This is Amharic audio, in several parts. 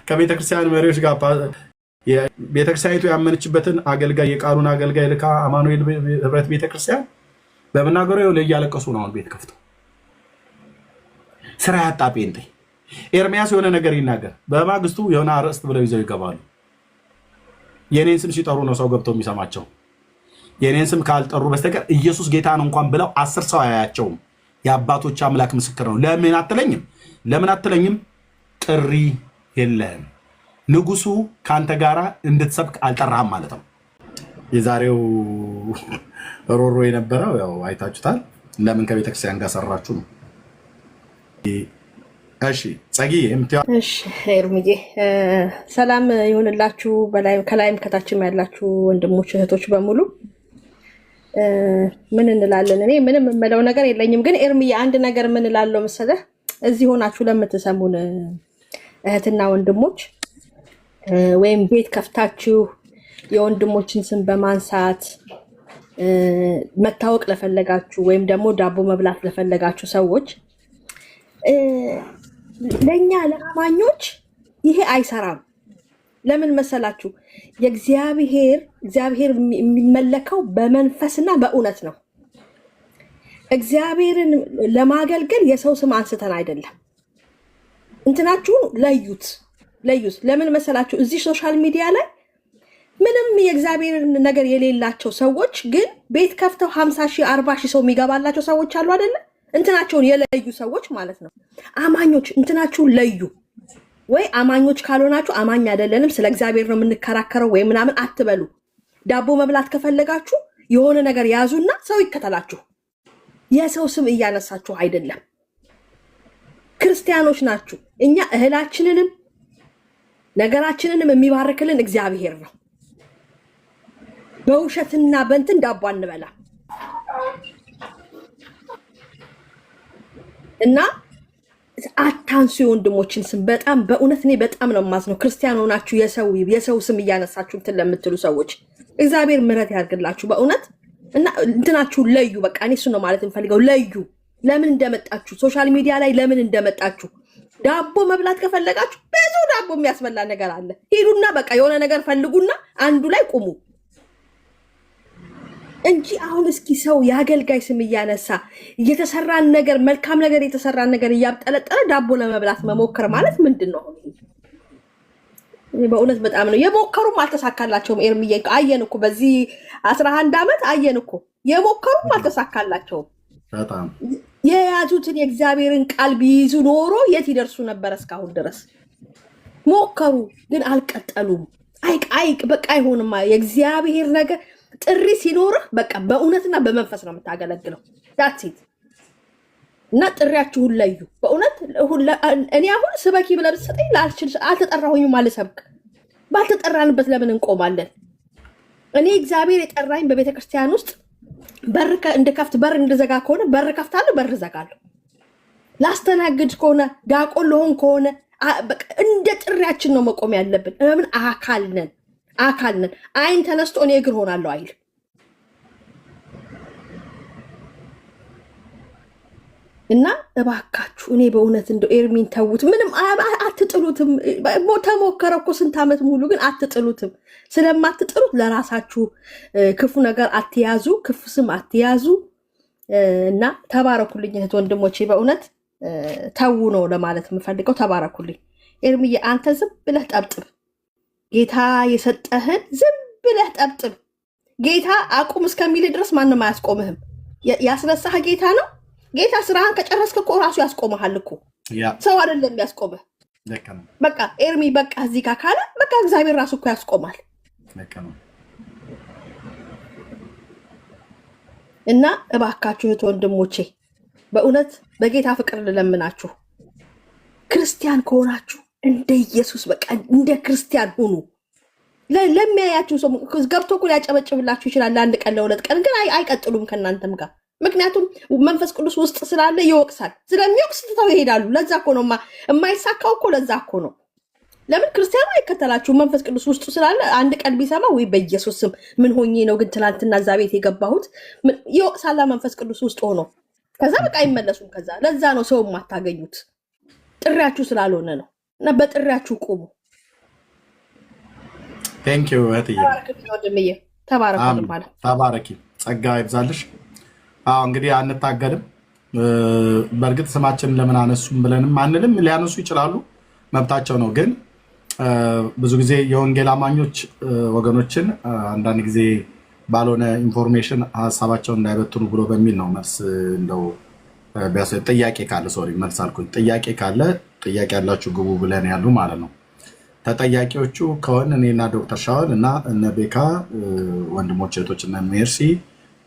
ከቤተክርስቲያን መሪዎች ጋር ቤተክርስቲያኒቱ ያመነችበትን አገልጋይ የቃሉን አገልጋይ ልካ አማኑኤል ህብረት ቤተክርስቲያን በመናገሩ ላይ እያለቀሱ ነው። አሁን ቤት ከፍተው ስራ ያጣ ጴንጤ ኤርሚያስ የሆነ ነገር ይናገር፣ በማግስቱ የሆነ አርዕስት ብለው ይዘው ይገባሉ። የኔን ስም ሲጠሩ ነው ሰው ገብተው የሚሰማቸው። የኔን ስም ካልጠሩ በስተቀር ኢየሱስ ጌታ ነው እንኳን ብለው 10 ሰው አያያቸውም። የአባቶች አምላክ ምስክር ነው። ለምን አትለኝም? ጥሪ የለም። ንጉሱ ካንተ ጋራ እንድትሰብክ አልጠራህም ማለት ነው። የዛሬው ሮሮ የነበረው ያው አይታችሁታል። ለምን ከቤተክርስቲያን ጋር ሰራችሁ ነው። እሺ ጸጊ እሺ ኤርሚዬ ሰላም ይሁንላችሁ። ከላይም ከታችም ያላችሁ ወንድሞች እህቶች በሙሉ ምን እንላለን? እኔ ምንም የምለው ነገር የለኝም። ግን ኤርሚዬ አንድ ነገር ምን እላለሁ መሰለህ? እዚህ ሆናችሁ ለምትሰሙን እህትና ወንድሞች ወይም ቤት ከፍታችሁ የወንድሞችን ስም በማንሳት መታወቅ ለፈለጋችሁ ወይም ደግሞ ዳቦ መብላት ለፈለጋችሁ ሰዎች ለኛ ለአማኞች ይሄ አይሰራም። ለምን መሰላችሁ? እግዚአብሔር የሚመለከው በመንፈስና በእውነት ነው። እግዚአብሔርን ለማገልገል የሰው ስም አንስተን አይደለም። እንትናችሁን ለዩት። ለምን መሰላችሁ? እዚህ ሶሻል ሚዲያ ላይ ምንም የእግዚአብሔር ነገር የሌላቸው ሰዎች ግን ቤት ከፍተው 50 ሺህ 40 ሺህ ሰው የሚገባላቸው ሰዎች አሉ አይደለ? እንትናቸውን የለዩ ሰዎች ማለት ነው። አማኞች እንትናችሁን ለዩ። ወይ አማኞች ካልሆናችሁ አማኝ አይደለንም ስለ እግዚአብሔር ነው የምንከራከረው ወይ ምናምን አትበሉ። ዳቦ መብላት ከፈለጋችሁ የሆነ ነገር ያዙና ሰው ይከተላችሁ። የሰው ስም እያነሳችሁ አይደለም። ክርስቲያኖች ናችሁ። እኛ እህላችንንም ነገራችንንም የሚባርክልን እግዚአብሔር ነው። በውሸትና በእንትን ዳቦ አንበላ እና አታንሱ የወንድሞችን ስም። በጣም በእውነት እኔ በጣም ነው የማዝነው። ክርስቲያን ሆናችሁ የሰው ስም እያነሳችሁ እንትን ለምትሉ ሰዎች እግዚአብሔር ምሕረት ያድርግላችሁ በእውነት። እና እንትናችሁ ለዩ። በቃ እኔ እሱ ነው ማለት እንፈልገው። ለዩ። ለምን እንደመጣችሁ ሶሻል ሚዲያ ላይ ለምን እንደመጣችሁ። ዳቦ መብላት ከፈለጋችሁ ብዙ ዳቦ የሚያስበላ ነገር አለ። ሂዱና በቃ የሆነ ነገር ፈልጉና አንዱ ላይ ቁሙ እንጂ አሁን እስኪ ሰው የአገልጋይ ስም እያነሳ እየተሰራን ነገር መልካም ነገር የተሰራን ነገር እያብጠለጠለ ዳቦ ለመብላት መሞከር ማለት ምንድን ነው? በእውነት በጣም ነው የሞከሩም አልተሳካላቸውም። ኤርሚዬ አየን እኮ በዚህ 11 ዓመት አየን እኮ የሞከሩም አልተሳካላቸውም። በጣም የያዙትን የእግዚአብሔርን ቃል ቢይዙ ኖሮ የት ይደርሱ ነበር? እስካሁን ድረስ ሞከሩ ግን አልቀጠሉም። በቃ አይሆንም። የእግዚአብሔር ነገር ጥሪ ሲኖርህ በቃ በእውነትና በመንፈስ ነው የምታገለግለው። ዳትሲት እና ጥሪያችሁን ለዩ። በእውነት እኔ አሁን ስበኪ ብለህ ብትሰጠኝ አልተጠራሁኝም አልሰብክ። ባልተጠራንበት ለምን እንቆማለን? እኔ እግዚአብሔር የጠራኝ በቤተክርስቲያን ውስጥ በር እንደከፍት በር እንደዘጋ ከሆነ በር ከፍታለሁ፣ በር ዘጋለሁ። ላስተናግድ ከሆነ ዳቆን ለሆን ከሆነ እንደ ጥሪያችን ነው መቆም ያለብን። ምን አካል ነን። አይን ተነስቶ እኔ እግር ሆናለሁ አይል። እና እባካችሁ እኔ በእውነት እንደው ኤርሚን ተውት። ምንም አትጥሉትም። ተሞከረ እኮ ስንት ዓመት ሙሉ ግን አትጥሉትም። ስለማትጥሉት ለራሳችሁ ክፉ ነገር አትያዙ፣ ክፉ ስም አትያዙ። እና ተባረኩልኝ እህት ወንድሞቼ፣ በእውነት ተው ነው ለማለት የምፈልገው። ተባረኩልኝ። ኤርሚዬ አንተ ዝም ብለህ ጠብጥብ። ጌታ የሰጠህን ዝም ብለህ ጠብጥብ። ጌታ አቁም እስከሚል ድረስ ማንም አያስቆምህም። ያስነሳህ ጌታ ነው። ጌታ ስራህን ከጨረስክ እኮ ራሱ ያስቆመሃል እኮ። ሰው አይደለም የሚያስቆምህ። በቃ ኤርሚ በቃ እዚህ ጋር ካለ በቃ እግዚአብሔር ራሱ እኮ ያስቆማል። እና እባካችሁ እህት ወንድሞቼ በእውነት በጌታ ፍቅር ልለምናችሁ፣ ክርስቲያን ከሆናችሁ እንደ ኢየሱስ በቃ እንደ ክርስቲያን ሁኑ። ለሚያያችሁ ሰው ገብቶ እኮ ሊያጨበጭብላችሁ ይችላል ለአንድ ቀን ለሁለት ቀን፣ ግን አይቀጥሉም ከእናንተም ጋር። ምክንያቱም መንፈስ ቅዱስ ውስጥ ስላለ ይወቅሳል። ስለሚወቅስ ትተው ይሄዳሉ። ለዛ እኮ ነው የማይሳካው እኮ ለዛ እኮ ነው። ለምን ክርስቲያኑ አይከተላችሁ? መንፈስ ቅዱስ ውስጥ ስላለ አንድ ቀን ቢሰማ ወይ በኢየሱስ ስም ምን ሆኜ ነው ግን ትላንትና እዛ ቤት የገባሁት? ይወቅሳላ መንፈስ ቅዱስ ውስጥ ሆኖ ከዛ በቃ አይመለሱም። ከዛ ለዛ ነው ሰው የማታገኙት ጥሪያችሁ ስላልሆነ ነው። እና በጥሪያችሁ ቁሙ። ቴንክ ዩ እህትዬ፣ ተባረኪ፣ ጸጋ ይብዛልሽ። አዎ እንግዲህ አንታገልም። በእርግጥ ስማችንን ለምን አነሱም ብለንም አንልም። ሊያነሱ ይችላሉ፣ መብታቸው ነው። ግን ብዙ ጊዜ የወንጌል አማኞች ወገኖችን አንዳንድ ጊዜ ባልሆነ ኢንፎርሜሽን ሀሳባቸውን እንዳይበትኑ ብሎ በሚል ነው መልስ እንደው ጥያቄ ካለ ሶሪ መልስ አልኩኝ። ጥያቄ ካለ ጥያቄ ያላችሁ ግቡ ብለን ያሉ ማለት ነው። ተጠያቂዎቹ ከሆን እኔና ዶክተር ሻወል እና እነ ቤካ ወንድሞች እህቶች እነ ሜርሲ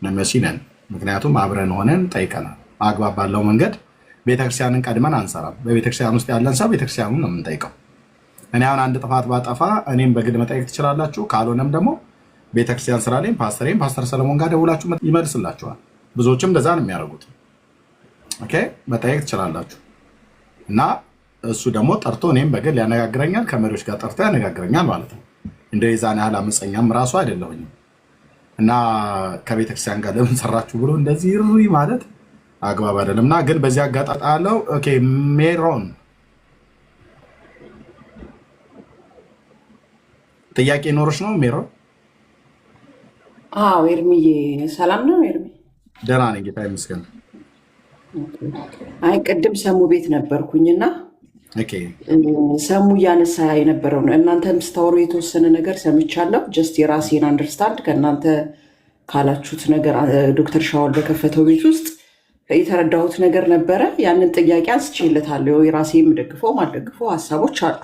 ነን። ምክንያቱም አብረን ሆነን ጠይቀናል። አግባብ ባለው መንገድ ቤተክርስቲያንን ቀድመን አንሰራም። በቤተክርስቲያን ውስጥ ያለን ሰው ቤተክርስቲያኑን ነው የምንጠይቀው። እኔ አሁን አንድ ጥፋት ባጠፋ እኔም በግል መጠየቅ ትችላላችሁ። ካልሆነም ደግሞ ቤተክርስቲያን ስራ ላይ ፓስተር ሰለሞን ጋር ደውላችሁ ይመልስላችኋል። ብዙዎችም እንደዛ ነው የሚያደርጉት። ኦኬ መጠየቅ ትችላላችሁ። እና እሱ ደግሞ ጠርቶ እኔም በግል ያነጋግረኛል፣ ከመሪዎች ጋር ጠርቶ ያነጋግረኛል ማለት ነው። እንደ የዛን ያህል አመፀኛም ራሱ አይደለሁኝም። እና ከቤተክርስቲያን ጋር ለምን ሰራችሁ ብሎ እንደዚህ ሩይ ማለት አግባብ አይደለም። እና ግን በዚህ አጋጣሚ አለው። ኦኬ ሜሮን ጥያቄ ኖሮች ነው ሜሮን? አዎ ኤርሚዬ ሰላም ነው ኤርሚ? ደህና ነኝ ጌታ ይመስገን። አይ ቅድም ሰሙ ቤት ነበርኩኝና ሰሙ እያነሳ የነበረው ነው። እናንተም ስታወሩ የተወሰነ ነገር ሰምቻለሁ። ጀስት የራሴን አንደርስታንድ ከእናንተ ካላችሁት ነገር ዶክተር ሻወል በከፈተው ቤት ውስጥ የተረዳሁት ነገር ነበረ። ያንን ጥያቄ አንስቼለታለሁ። የራሴ የምደግፈው ማልደግፈው ሀሳቦች አሉ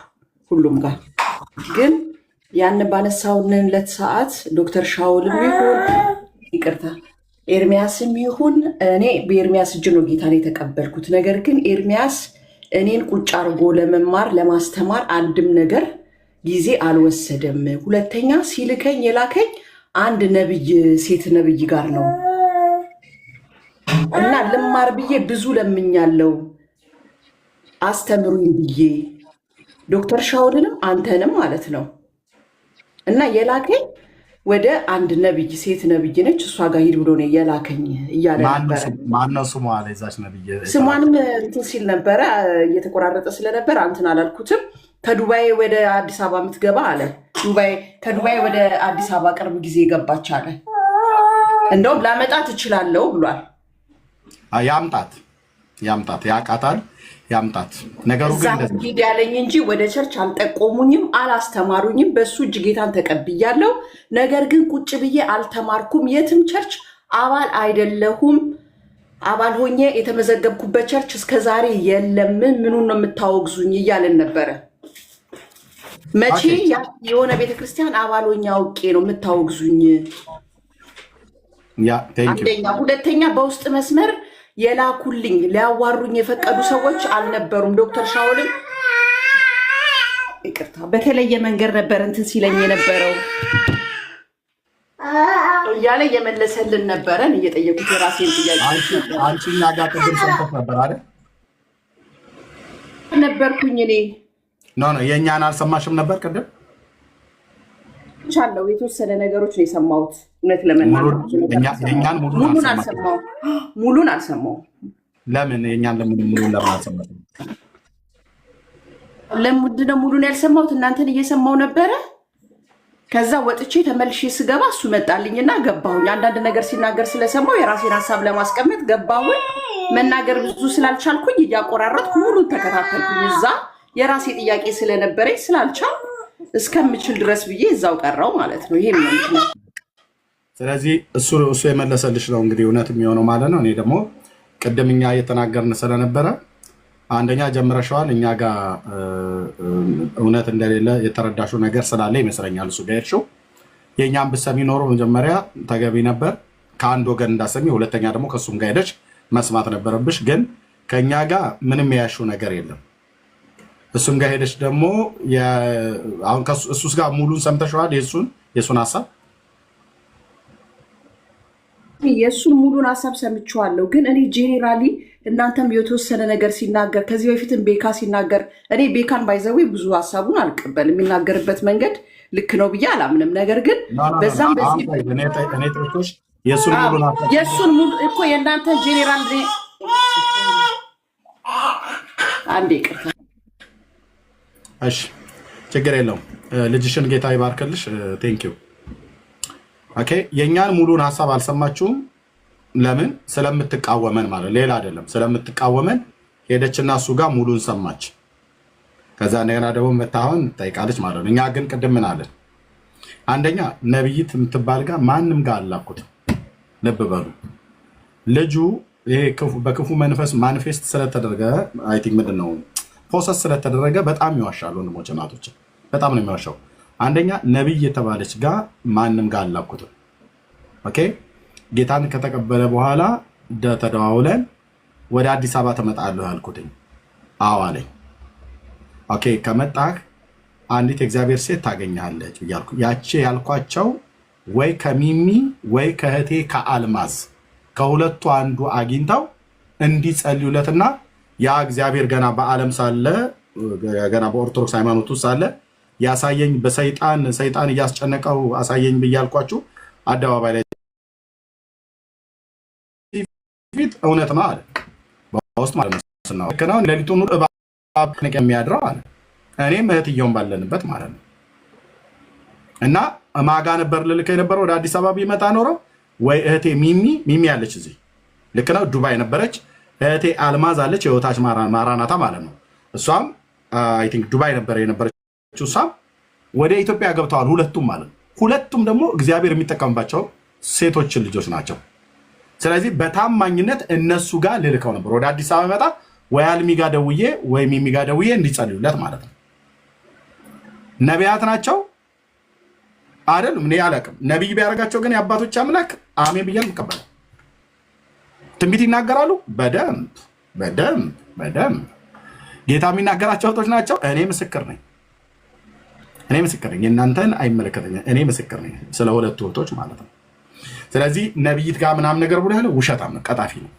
ሁሉም ጋር። ግን ያን ባነሳውንለት ሰዓት ዶክተር ሻወልም ይሁን ይቅርታ ኤርሚያስም ይሁን እኔ በኤርሚያስ እጅ ነው ጌታን የተቀበልኩት። ነገር ግን ኤርሚያስ እኔን ቁጭ አድርጎ ለመማር ለማስተማር አንድም ነገር ጊዜ አልወሰደም። ሁለተኛ ሲልከኝ የላከኝ አንድ ነብይ ሴት ነብይ ጋር ነው እና ልማር ብዬ ብዙ ለምኛለው አስተምሩኝ ብዬ ዶክተር ሻወልንም አንተንም ማለት ነው። እና የላከኝ ወደ አንድ ነብይ ሴት ነብይ ነች፣ እሷ ጋር ሂድ ብሎ ነው የላከኝ እያለ ነበረ። ማነው ስሟ አለ የዛች ነብይ? ስሟንም እንትን ሲል ነበረ እየተቆራረጠ ስለነበር አንትን አላልኩትም። ከዱባይ ወደ አዲስ አበባ የምትገባ አለ። ከዱባይ ወደ አዲስ አበባ ቅርብ ጊዜ የገባች አለ። እንደውም ላመጣት እችላለሁ ብሏል። ያምጣት ያቃታል፣ ያምጣት። ነገሩ ግን ሂድ ያለኝ እንጂ ወደ ቸርች አልጠቆሙኝም፣ አላስተማሩኝም። በሱ እጅ ጌታን ተቀብያለሁ። ነገር ግን ቁጭ ብዬ አልተማርኩም። የትም ቸርች አባል አይደለሁም። አባል ሆኜ የተመዘገብኩበት ቸርች እስከዛሬ የለም። ምኑን ነው የምታወግዙኝ እያለን ነበረ። መቼ የሆነ ቤተክርስቲያን አባል ሆኜ አውቄ ነው የምታወግዙኝ? አንደኛ። ሁለተኛ በውስጥ መስመር የላኩልኝ ሊያዋሩኝ የፈቀዱ ሰዎች አልነበሩም። ዶክተር ሻወልም ይቅርታ በተለየ መንገድ ነበር እንትን ሲለኝ የነበረው እያለ እየመለሰልን ነበረን። እየጠየቁት የራሴን ጥያቄ አንቺ እና ጋር ቅድም ሰምተሽ ነበር አይደል? ነበርኩኝ እኔ ኖ የእኛን አልሰማሽም ነበር ቅድም? ቻለው የተወሰነ ነገሮች ነው የሰማሁት። እውነት ለመናገር ሙሉን አልሰማሁም። ለምን የእኛን ሙሉን ለምን አልሰማሁም? ለምንድን ነው ሙሉን ያልሰማሁት? እናንተን እየሰማሁ ነበረ። ከዛ ወጥቼ ተመልሼ ስገባ እሱ መጣልኝና ገባሁኝ። አንዳንድ ነገር ሲናገር ስለሰማሁ የራሴን ሀሳብ ለማስቀመጥ ገባሁኝ። መናገር ብዙ ስላልቻልኩኝ እያቆራረጥኩ ሙሉን ተከታተልኩኝ። እዛ የራሴ ጥያቄ ስለነበረኝ ስላልቻል እስከምችል ድረስ ብዬ እዛው ቀረው ማለት ነው። ይሄ ነው። ስለዚህ እሱ የመለሰልሽ ነው እንግዲህ እውነት የሚሆነው ማለት ነው። እኔ ደግሞ ቅድም እኛ እየተናገርን ስለነበረ አንደኛ ጀምረሸዋል። እኛ ጋር እውነት እንደሌለ የተረዳሽው ነገር ስላለ ይመስለኛል እሱ ጋር ሄድሽው። የእኛም ብትሰሚ ኖሮ መጀመሪያ ተገቢ ነበር ከአንድ ወገን እንዳሰሚ። ሁለተኛ ደግሞ ከእሱም ጋር ሄደሽ መስማት ነበረብሽ። ግን ከእኛ ጋር ምንም የያሽው ነገር የለም። እሱም ጋር ሄደሽ ደግሞ አሁን እሱስ ጋር ሙሉን ሰምተሽዋል። የእሱን ሀሳብ የእሱን ሙሉን ሀሳብ ሰምቼዋለሁ። ግን እኔ ጄኔራሊ እናንተም የተወሰነ ነገር ሲናገር ከዚህ በፊትም ቤካ ሲናገር እኔ ቤካን ባይዘዌ ብዙ ሀሳቡን አልቀበልም። የሚናገርበት መንገድ ልክ ነው ብዬ አላምንም። ነገር ግን በዛም በዚህ የእሱን ሙሉ እኮ የእናንተን ጄኔራል አንዴ ይቅርታ። እሺ ችግር የለውም። ልጅሽን ጌታ ይባርክልሽ። ቴንክ ዩ ኦኬ። የኛን ሙሉን ሐሳብ አልሰማችሁም። ለምን? ስለምትቃወመን ማለት ሌላ አይደለም። ስለምትቃወመን ሄደችና እሱ ጋር ሙሉን ሰማች። ከዛ እንደገና ደግሞ መታሁን ጠይቃለች ማለት ነው። እኛ ግን ቅድም ምን አለን? አንደኛ ነብይት የምትባል ጋር ማንም ጋር አላኩት። ልብ በሉ። ልጁ ይሄ በክፉ መንፈስ ማኒፌስት ስለተደረገ አይ ቲንክ ምንድነው ፕሮሰስ ስለተደረገ በጣም ይዋሻሉ ወንድሞች እናቶች፣ በጣም ነው የሚዋሻው። አንደኛ ነብይ የተባለች ጋር ማንም ጋር አላኩት። ኦኬ ጌታን ከተቀበለ በኋላ ተደዋውለን ወደ አዲስ አበባ ተመጣለሁ ያልኩትኝ አዎ አለኝ። ኦኬ ከመጣህ አንዲት እግዚአብሔር ሴት ታገኛለች ብያልኩ ያቺ ያልኳቸው ወይ ከሚሚ ወይ ከህቴ ከአልማዝ ከሁለቱ አንዱ አግኝተው እንዲጸልዩለትና ያ እግዚአብሔር ገና በዓለም ሳለ ገና በኦርቶዶክስ ሃይማኖት ውስጥ ሳለ ያሳየኝ ሰይጣን እያስጨነቀው አሳየኝ ብያልኳችሁ አደባባይ ላይ ፊት እውነት ነው አለ። በውስጥ ማለት ነው ከናው ለሊቱን እባብ የሚያድረው አለ። እኔም እህትየውን ባለንበት ማለት ነው። እና ማጋ ነበር ልልከ የነበረው ወደ አዲስ አበባ ቢመጣ ኖረው ወይ እህቴ ሚሚ አለች እዚህ ልክ ነው ዱባይ ነበረች። እህቴ አልማዝ አለች የወታች ማራናታ ማለት ነው። እሷም አይ ቲንክ ዱባይ ነበር የነበረችው። እሷም ወደ ኢትዮጵያ ገብተዋል ሁለቱም ማለት ነው። ሁለቱም ደግሞ እግዚአብሔር የሚጠቀምባቸው ሴቶችን ልጆች ናቸው። ስለዚህ በታማኝነት እነሱ ጋር ልልከው ነበር ወደ አዲስ አበባ መጣ ወይ አልሚ ጋር ደውዬ ወይ ሚሚ ጋር ደውዬ እንዲጸልዩለት ማለት ነው። ነቢያት ናቸው አይደሉም? እኔ አላውቅም። ነቢይ ቢያደርጋቸው ግን የአባቶች አምላክ አሜን ብዬ ነው የምቀበለው። ትንቢት ይናገራሉ በደንብ ጌታ የሚናገራቸው እህቶች ናቸው። እኔ ምስክር ነኝ። የእናንተን አይመለከተኝም። እኔ ምስክር ነኝ ስለ ሁለቱ እህቶች ማለት ነው። ስለዚህ ነቢይት ጋር ምናምን ነገር ብሎ ያለው ውሸታም ነው፣ ቀጣፊ ነው።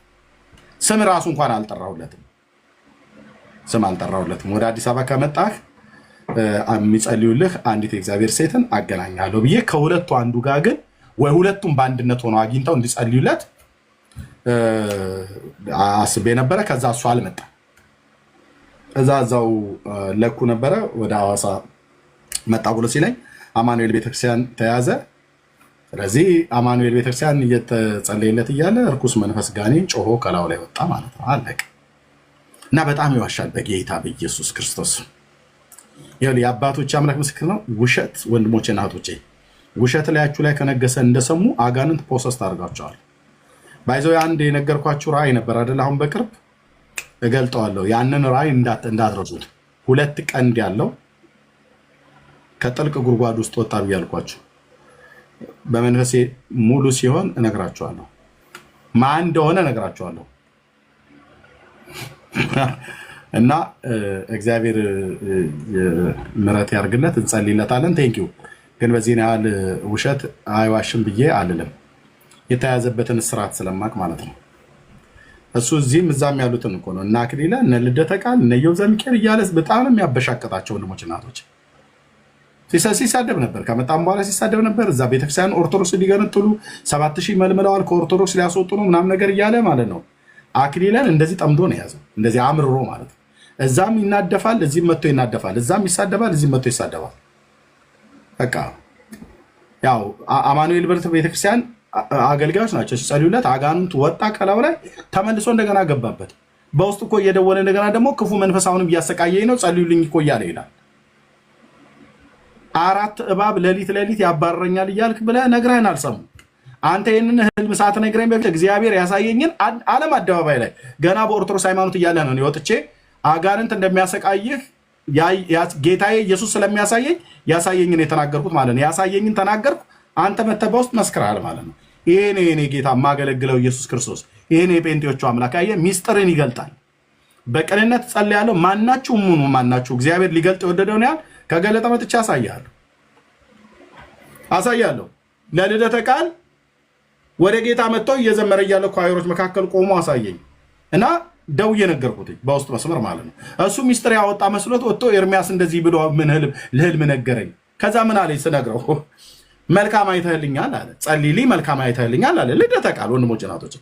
ስም ራሱ እንኳን አልጠራሁለትም። ወደ አዲስ አበባ ከመጣህ የሚጸልዩልህ አንዲት የእግዚአብሔር ሴትን አገናኛለሁ ብዬ ከሁለቱ አንዱ ጋር ግን ወይ ሁለቱም በአንድነት ሆነው አግኝተው እንዲጸልዩለት አስቤ ነበረ። ከዛ እሱ አልመጣ። እዛው ለኩ ነበረ ወደ ሐዋሳ መጣ ብሎ ሲለኝ አማኑኤል ቤተክርስቲያን ተያዘ። ስለዚህ አማኑኤል ቤተክርስቲያን እየተጸለየለት እያለ እርኩስ መንፈስ ጋኔን ጮሆ ከላው ላይ ወጣ ማለት ነው። አለቀ። እና በጣም ይዋሻል በጌታ በኢየሱስ ክርስቶስ። የአባቶች አምላክ ምስክር ነው። ውሸት ወንድሞቼና እህቶቼ ውሸት ላያችሁ ላይ ከነገሰ እንደሰሙ አጋንንት ፕሮሰስ ታደርጋቸዋል። ባይዘው አንድ የነገርኳችሁ ራእይ ነበር አይደል? አሁን በቅርብ እገልጠዋለሁ። ያንን ራእይ እንዳትረሱት። 2 ቀንድ ያለው ከጥልቅ ጉድጓድ ውስጥ ወጣ ብያልኳችሁ በመንፈሴ ሙሉ ሲሆን እነግራችኋለሁ። ማን እንደሆነ እነግራችኋለሁ። እና እግዚአብሔር ምሕረት ያርግለት፣ እንጸልይለታለን። ቴንኪው። ግን በዚህ ያህል ውሸት አይዋሽም ብዬ አልልም። የተያዘበትን ስርዓት ስለማቅ ማለት ነው። እሱ እዚህም እዛም ያሉትን እኮ ነው እና አክሊለ እነ ልደተ ቃል እነ ኢዮብ ዘሚካኤል እያለ በጣም ነው የሚያበሻቀጣቸው ወንድሞች እናቶች። ሲሳደብ ነበር። ከመጣም በኋላ ሲሳደብ ነበር። እዛ ቤተክርስቲያን ኦርቶዶክስ ሊገነጥሉ 7000 መልምለዋል፣ ከኦርቶዶክስ ሊያስወጡ ነው ምናምን ነገር እያለ ማለት ነው። አክሊለን እንደዚህ ጠምዶ ነው የያዘው፣ እንደዚህ አምርሮ ማለት ነው። እዛም ይናደፋል፣ እዚህም መጥቶ ይናደፋል። እዛም ይሳደባል፣ እዚህም መጥቶ ይሳደባል። በቃ ያው አማኑኤል ቤተክርስቲያን አገልጋዮች ናቸው ሲጸልዩለት፣ አጋንንት ወጣ ከላው ላይ ተመልሶ እንደገና ገባበት። በውስጥ እኮ እየደወለ እንደገና ደግሞ ክፉ መንፈስ አሁንም እያሰቃየኝ ነው ጸልዩልኝ እኮ እያለ ይላል። 4 እባብ ሌሊት ያባረኛል እያልክ ብለህ ነግረህን አልሰሙ። አንተ ይህንን ህልም ሳትነግረኝ በፊት እግዚአብሔር ያሳየኝን ዓለም አደባባይ ላይ ገና በኦርቶዶክስ ሃይማኖት እያለ ነው ወጥቼ አጋንንት እንደሚያሰቃይህ ጌታዬ ኢየሱስ ስለሚያሳየኝ ያሳየኝን የተናገርኩት ማለት ነው። ያሳየኝን ተናገርኩ፣ አንተ መተህ በውስጥ መስክረሃል ማለት ነው። ይሄኔ ጌታ የማገለግለው ኢየሱስ ክርስቶስ ይሄኔ የጴንጤዎቹ አምላክ ያየ ሚስጥርን ይገልጣል። በቅንነት ጸልያለሁ። ማናችሁም ሁኑ ማናችሁ እግዚአብሔር ሊገልጥ የወደደውን ያህል ከገለጠ መጥቼ አሳያለሁ። ለልደተ ቃል ወደ ጌታ መጥቶ እየዘመረ እያለ ኳይሮች መካከል ቆሞ አሳየኝ እና ደውዬ ነገርኩት በውስጥ መስመር ማለት ነው። እሱ ሚስጥር ያወጣ መስሎት ወጥቶ ኤርሚያስ እንደዚህ ብሎ ምን ህልም ነገረኝ። ከዛ ምን አለኝ ስነግረው መልካም አይተህልኛል አለ። ጸልይልኝ መልካም አይተህልኛል አለ ልደተ ቃል። ወንድሞች እናቶች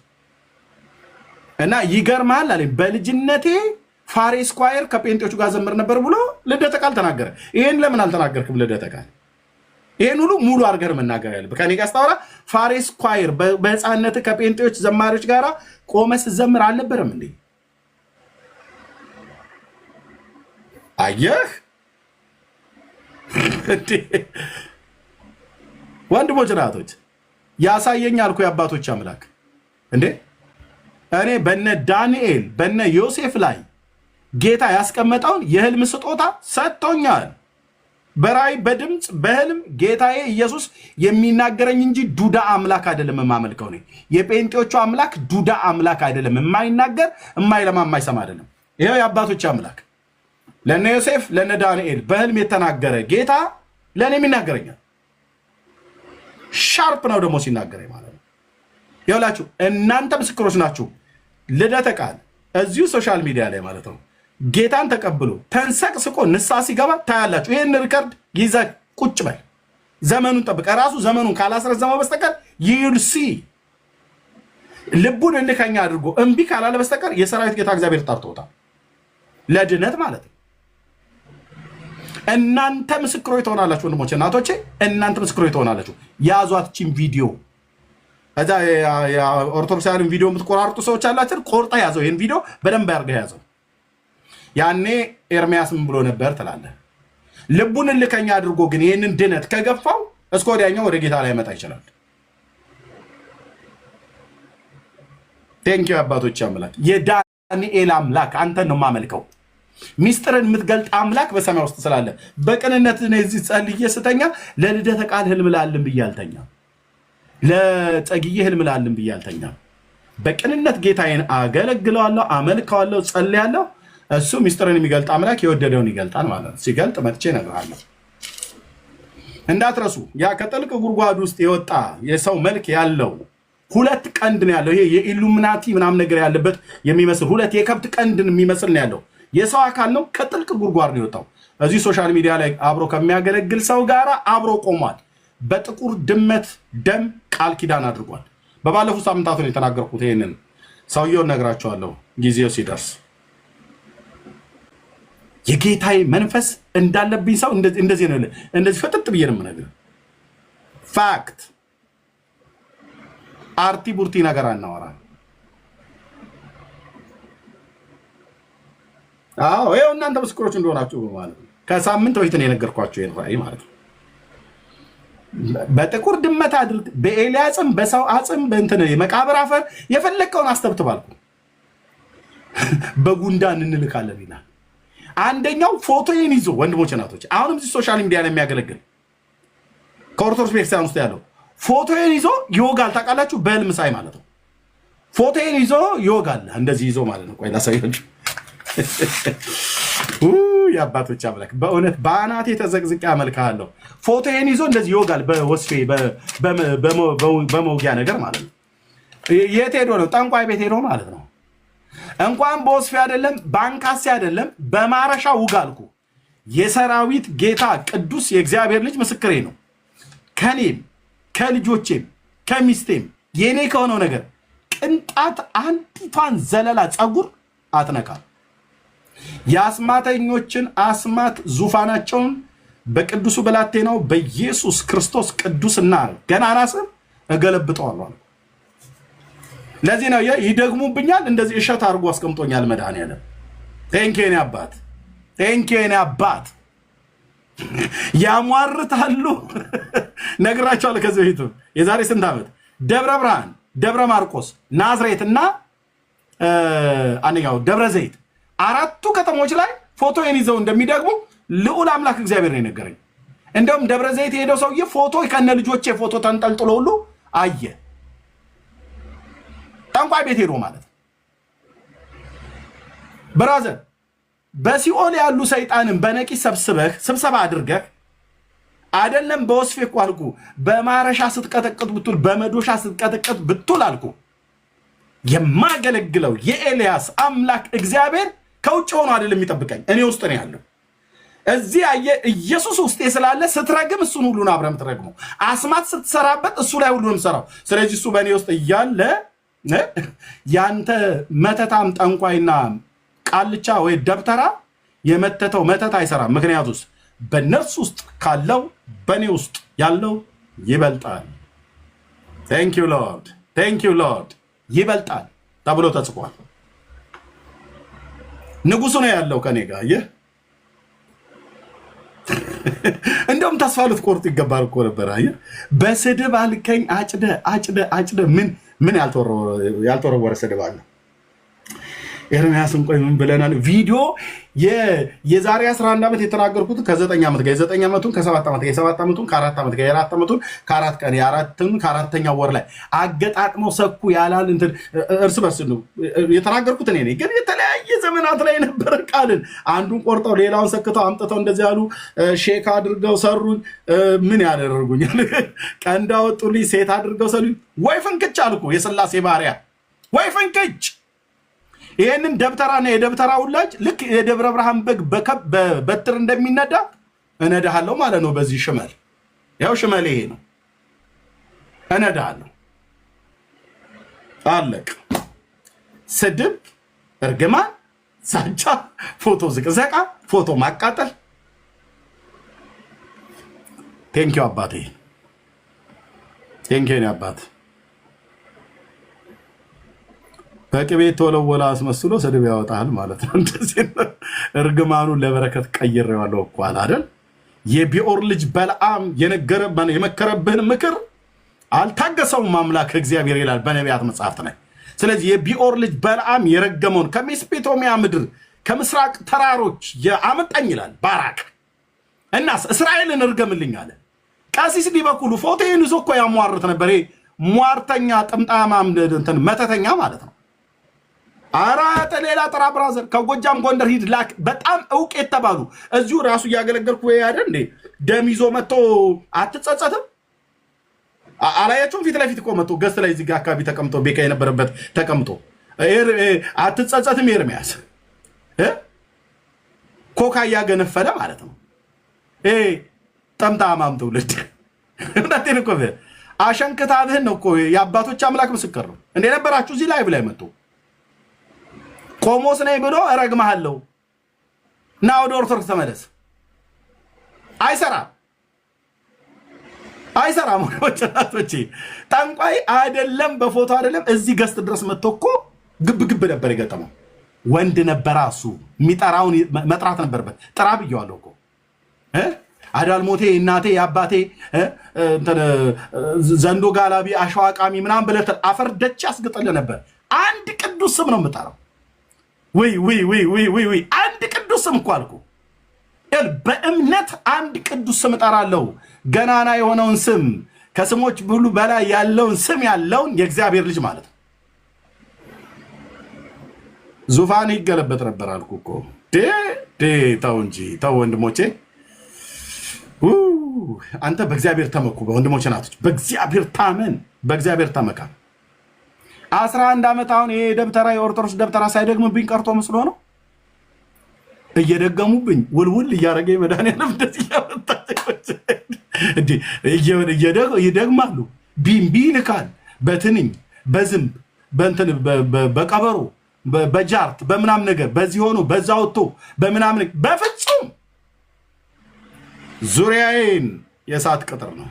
እና ይገርማል አለኝ። በልጅነቴ ፋሬስ ኳየር ከጴንጤዎቹ ጋር ዘምር ነበር ብሎ ልደተ ቃል ተናገረ። ይሄን ለምን አልተናገርክም? ልደተ ቃል ይሄን ሁሉ ሙሉ አድርገህ መናገር ያለብህ ከኔ ጋር ስታወራ ፋሬስ ኳየር በህፃንነት ከጴንጤዎች ዘማሪዎች ጋር ቆመስ ዘምር አልነበረም እንዴ? አየህ ወንድሞች ናቶች ያሳየኝ አልኩ የአባቶች አምላክ እንዴ እኔ በነ ዳንኤል በነ ዮሴፍ ላይ ጌታ ያስቀመጠውን የህልም ስጦታ ሰጥቶኛል። በራእይ በድምፅ በህልም ጌታዬ ኢየሱስ የሚናገረኝ እንጂ ዱዳ አምላክ አይደለም የማመልከው። ነኝ የጴንጤዎቹ አምላክ ዱዳ አምላክ አይደለም፣ የማይናገር የማይለማ የማይሰማ አይደለም። ይሄው የአባቶች አምላክ ለነ ዮሴፍ ለነ ዳንኤል በህልም የተናገረ ጌታ ለእኔም ይናገረኛል። ሻርፕ ነው ደግሞ ሲናገረኝ ማለት ነው። ይኸውላችሁ እናንተ ምስክሮች ናችሁ። ልደተ ቃል እዚሁ ሶሻል ሚዲያ ላይ ማለት ነው ጌታን ተቀብሎ ተንሰቅስቆ ንስሐ ሲገባ ታያላችሁ። ይህን ሪከርድ ይዘህ ቁጭ በል፣ ዘመኑን ጠብቀ። ራሱ ዘመኑን ካላስረዘመው በስተቀር ይል ሲ ልቡን እንከኛ አድርጎ እምቢ ካላለ በስተቀር የሰራዊት ጌታ እግዚአብሔር ጠርቶታል ለድነት ማለት ነው። እናንተ ምስክሮች ትሆናላችሁ ወንድሞቼ እናቶቼ፣ እናንተ ምስክሮች ትሆናላችሁ። ያዟችን ቪዲዮ እዛ ኦርቶዶክሳውያን ቪዲዮ የምትቆራርጡ ሰዎች አላችሁ፣ ቆርጣ ያዘው። ይሄን ቪዲዮ በደንብ ያርገህ ያዘው። ያኔ ኤርሚያስ ምን ብሎ ነበር ትላለህ? ልቡን ልከኛ አድርጎ ግን ይሄንን ድነት ከገፋው እስከ ወዲያኛው ወደ ጌታ ላይ መጣ ይችላል። ቴንኪው አባቶች አምላክ፣ የዳንኤል አምላክ አንተን ነው የማመልከው። ሚስጥርን የምትገልጥ አምላክ በሰማይ ውስጥ ስላለ በቅንነት እዚህ ጸልዬ ስተኛ ለልደተ ቃል ህልም ላልን ብዬ አልተኛ፣ ለጸግዬ ህልም ላልን ብዬ አልተኛ። በቅንነት ጌታዬን አገለግለዋለሁ፣ አመልከዋለሁ፣ ጸልያለሁ። እሱ ሚስጥርን የሚገልጥ አምላክ የወደደውን ይገልጣል ማለት ነው። ሲገልጥ መጥቼ እነግርሃለሁ። እንዳትረሱ ያ ከጥልቅ ጉድጓድ ውስጥ የወጣ የሰው መልክ ያለው ሁለት ቀንድ ነው ያለው። ይሄ የኢሉሚናቲ ምናምን ነገር ያለበት የሚመስል ሁለት የከብት ቀንድን የሚመስል ነው ያለው። የሰው አካል ነው። ከጥልቅ ጉድጓድ ነው የወጣው። እዚህ ሶሻል ሚዲያ ላይ አብሮ ከሚያገለግል ሰው ጋር አብሮ ቆሟል። በጥቁር ድመት ደም ቃል ኪዳን አድርጓል። በባለፉት ሳምንታት ነው የተናገርኩት። ይሄንን ሰውየውን ነግራቸዋለሁ ጊዜው ሲደርስ። የጌታዬ መንፈስ እንዳለብኝ ሰው እንደዚህ ነው። እንደዚህ ፍጥጥ ብዬ ነው የምነግርህ። ፋክት አርቲ ቡርቲ ነገር አናወራ። አዎ ይኸው እናንተ ምስክሮች እንደሆናችሁ ማለት ነው። ከሳምንት በፊት ነው የነገርኳችሁ ይሄን ራእይ ማለት ነው። በጥቁር ድመት አድርግ፣ በኤልያጽም በሰው አጽም በእንትን የመቃብር አፈር የፈለከውን አስተብትባልኩ። በጉንዳን እንልካለን ይላል። አንደኛው ፎቶዬን ይዞ ወንድሞች እናቶች፣ አሁንም እዚህ ሶሻል ሚዲያ ላይ የሚያገለግል ከኦርቶዶክስ ቤተክርስቲያን ውስጥ ያለው ፎቶዬን ይዞ ይወጋል። ታውቃላችሁ? በህልም ሳይ ማለት ነው። ፎቶዬን ይዞ ይወጋል። እንደዚህ ይዞ ማለት ነው። ቆይ ላሳያችሁ። የአባቶች አምላክ በእውነት በአናቴ ተዘቅዝቄ አመልክሃለሁ። ፎቶዬን ይዞ እንደዚህ ይወጋል። በወስፌ በመውጊያ ነገር ማለት ነው። የት ሄዶ ነው? ጠንቋይ ቤት ሄዶ ማለት ነው። እንኳን በወስፌ አይደለም በአንካሴ አይደለም በማረሻ ውጋልኩ። የሰራዊት ጌታ ቅዱስ የእግዚአብሔር ልጅ ምስክሬ ነው። ከኔም ከልጆቼም ከሚስቴም የኔ ከሆነው ነገር ቅንጣት አንዲቷን ዘለላ ፀጉር አትነካም። የአስማተኞችን አስማት ዙፋናቸውን በቅዱሱ ብላቴናው በኢየሱስ ክርስቶስ ቅዱስና ገናና ስም እገለብጠዋለሁ። ለዚህ ነው ይደግሙብኛል። እንደዚህ እሸት አድርጎ አስቀምጦኛል መድኃኒዓለም። ቴንኪው የኔ አባት፣ ቴንኪው የኔ አባት። ያሟርታሉ። ነግራቸዋለሁ ከዚህ በፊት የዛሬ ስንት ዓመት ደብረ ብርሃን፣ ደብረ ማርቆስ፣ ናዝሬትና አንደኛው ደብረ ዘይት አራቱ ከተሞች ላይ ፎቶዬን ይዘው እንደሚደግሙ ልዑል አምላክ እግዚአብሔር ነው የነገረኝ። እንደውም ደብረ ዘይት የሄደው ሰውዬ ፎቶ ከነ ልጆቼ ፎቶ ተንጠልጥሎ ሁሉ አየ። ጠንቋይ ቤት ሄዶ ማለት ነው። ብራዘር በሲኦል ያሉ ሰይጣንን በነቂስ ሰብስበህ ስብሰባ አድርገህ አይደለም በወስፌ እኮ አልኩ፣ በማረሻ ስትቀጠቅጥ ብትል፣ በመዶሻ ስትቀጠቅጥ ብትል አልኩ፣ የማገለግለው የኤልያስ አምላክ እግዚአብሔር ከውጭ ሆኖ አይደለም የሚጠብቀኝ፣ እኔ ውስጥ ነው ያለው። እዚህ ኢየሱስ ውስጥ ስላለ ስትረግም እሱን ሁሉን አብረም ትረግመው። አስማት ስትሰራበት እሱ ላይ ሁሉንም ሰራው። ስለዚህ እሱ በእኔ ውስጥ እያለ ያንተ መተታም ጠንቋይና ቃልቻ ወይ ደብተራ የመተተው መተት አይሰራም። ምክንያቱስ በነርሱ ውስጥ ካለው በኔ ውስጥ ያለው ይበልጣል። ቴንክ ዩ ሎርድ ይበልጣል ተብሎ ተጽፏል። ንጉሱ ነው ያለው ከኔ ጋር። ይህ እንደውም ተስፋ ልትቆርጥ ይገባል እኮ ነበር። አየህ በስድብ አልከኝ አጭደ ምን ያልተወረወረ ስድብ አለ? ኤርምያስን ቆይ ምን ብለናል? ቪዲዮ የዛሬ 11 ዓመት የተናገርኩት ከ9 ዓመት ጋር የ9 ዓመቱን ከ7 ዓመት ጋር የ7 ዓመቱን ከ4 ዓመት ጋር የ4 ዓመቱን ከ4 ቀን የ4ን ከ4ኛው ወር ላይ አገጣጥመው ሰኩ ያላል እንትን እርስ በርስ ነው የተናገርኩት። እኔ ግን የተለያየ ዘመናት ላይ የነበረ ቃልን አንዱን ቆርጠው ሌላውን ሰክተው አምጥተው እንደዚህ ያሉ ሼክ አድርገው ሰሩኝ። ምን ያደርጉኛል? ቀንድ አወጡልኝ፣ ሴት አድርገው ሰሉኝ። ወይ ፍንክች አልኩ የሥላሴ ባሪያ ወይ ፍንክች። ይሄንን ደብተራና የደብተራ ውላጅ ልክ የደብረ ብርሃን በግ በበትር እንደሚነዳ እነዳሃለሁ ማለት ነው። በዚህ ሽመል ያው ሽመል ይሄ ነው። እነዳሃለሁ። አለቅ። ስድብ፣ እርግማን፣ ዛቻ፣ ፎቶ ዝቅዘቃ፣ ፎቶ ማቃጠል። ቴንኪው አባቴ፣ ቴንኪው አባት። በቅቤ ተወለወለ አስመስሎ ስድብ ያወጣል ማለት ነው። እንደዚህ እርግማኑን ለበረከት ቀይሬዋለሁ እኮ አይደል? የቢኦር ልጅ በለዓም የመከረብህን ምክር አልታገሰውም አምላክ እግዚአብሔር ይላል በነቢያት መጽሐፍት ላይ። ስለዚህ የቢኦር ልጅ በለዓም የረገመውን ከሜሶፖታሚያ ምድር ከምስራቅ ተራሮች የአመጣኝ ይላል ባራክ። እናስ እስራኤልን እርገምልኝ አለ። ቀሲስ ሊበኩሉ ፎቶዬን ይዞ እኮ ያሟርት ነበር። ሟርተኛ ጥምጣማም እንትን መተተኛ ማለት ነው። አራተ ሌላ ጥራ ብራዘር ከጎጃም ጎንደር ሂድ ላክ። በጣም እውቅ የተባሉ እዚሁ ራሱ እያገለገልኩ ያደ እንዴ ደም ይዞ መጥቶ አትጸጸትም? አላያችሁም? ፊት ለፊት እኮ መጥቶ ገስት ላይ እዚህ አካባቢ ተቀምጦ ቤካ የነበረበት ተቀምጦ አትጸጸትም? ኤርምያስ ኮካ እያገነፈለ ማለት ነው። ጠምጣማም ትውልድ እንዳቴን እኮ አሸንክታብህን ነው እኮ የአባቶች አምላክ ምስክር ነው። እንደነበራችሁ እዚህ ላይ ብላይ መጥቶ ቆሞስ ነኝ ብሎ እረግምሃለሁ እና ወደ ኦርቶዶክስ ተመለስ። አይሰራም። ወጣቶቼ ጠንቋይ አይደለም፣ በፎቶ አይደለም፣ እዚህ ገስት ድረስ መጥቶ እኮ ግብ ነበር የገጠመው። ወንድ ነበር እሱ። የሚጠራውን መጥራት ነበርበት። ጥራ ብየዋለሁ እኮ አዳልሞቴ እናቴ የአባቴ ዘንዶ ጋላቢ አሸዋቃሚ ምናምን ብለህ አፈር ደች ያስግጥልህ ነበር። አንድ ቅዱስ ስም ነው የምጠራው። ወይ አንድ ቅዱስ ስም እኮ አልኩ። በእምነት አንድ ቅዱስ ስም እጠራለሁ። ገናና የሆነውን ስም ከስሞች ሁሉ በላይ ያለውን ስም ያለውን የእግዚአብሔር ልጅ ማለት ነው። ዙፋን ይገለበጥ ነበር አልኩ እኮ። ተው እንጂ ተው ወንድሞቼ። አንተ በእግዚአብሔር ተመኩ። በወንድሞቼ ናቶች በእግዚአብሔር ታመን፣ በእግዚአብሔር ተመካ። 11 ዓመት አሁን ይሄ ደብተራ የኦርቶዶክስ ደብተራ ሳይደግምብኝ ቀርቶ መስሎ ነው። እየደገሙብኝ ውልውል እያደረገ መድኃኒዓለም እንደዚህ ይደግማሉ። ቢምቢ ይልካል፣ በትንኝ በዝንብ በእንትን በቀበሮ በጃርት በምናም ነገር በዚህ ሆኖ በዛ ወጥቶ በምናምን በፍጹም ዙሪያዬን የእሳት ቅጥር ነው።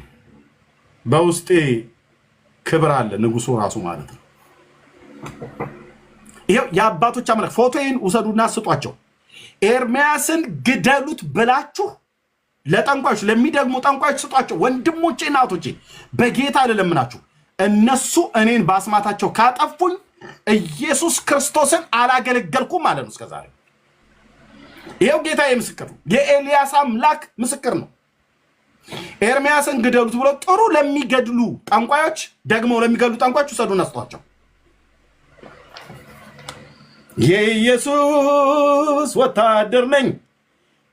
በውስጤ ክብር አለ፣ ንጉሱ ራሱ ማለት ነው። ይሄው የአባቶች አምላክ ፎቶዬን ውሰዱና ስጧቸው። ኤርምያስን ግደሉት ብላችሁ ለጠንቋዮች ለሚደግሙ ጠንቋዮች ስጧቸው። ወንድሞቼ እናቶቼ በጌታ ልለምናችሁ፣ እነሱ እኔን በአስማታቸው ካጠፉኝ ኢየሱስ ክርስቶስን አላገለገልኩም ማለት ነው እስከዛሬ። ይሄው ጌታ ምስክር ነው። የኤልያስ አምላክ ምስክር ነው። ኤርምያስን ግደሉት ብሎ ጥሩ ለሚገድሉ ጠንቋዮች ደግመው ለሚገድሉ ጠንቋዮች ውሰዱና ስጧቸው። የኢየሱስ ወታደር ነኝ።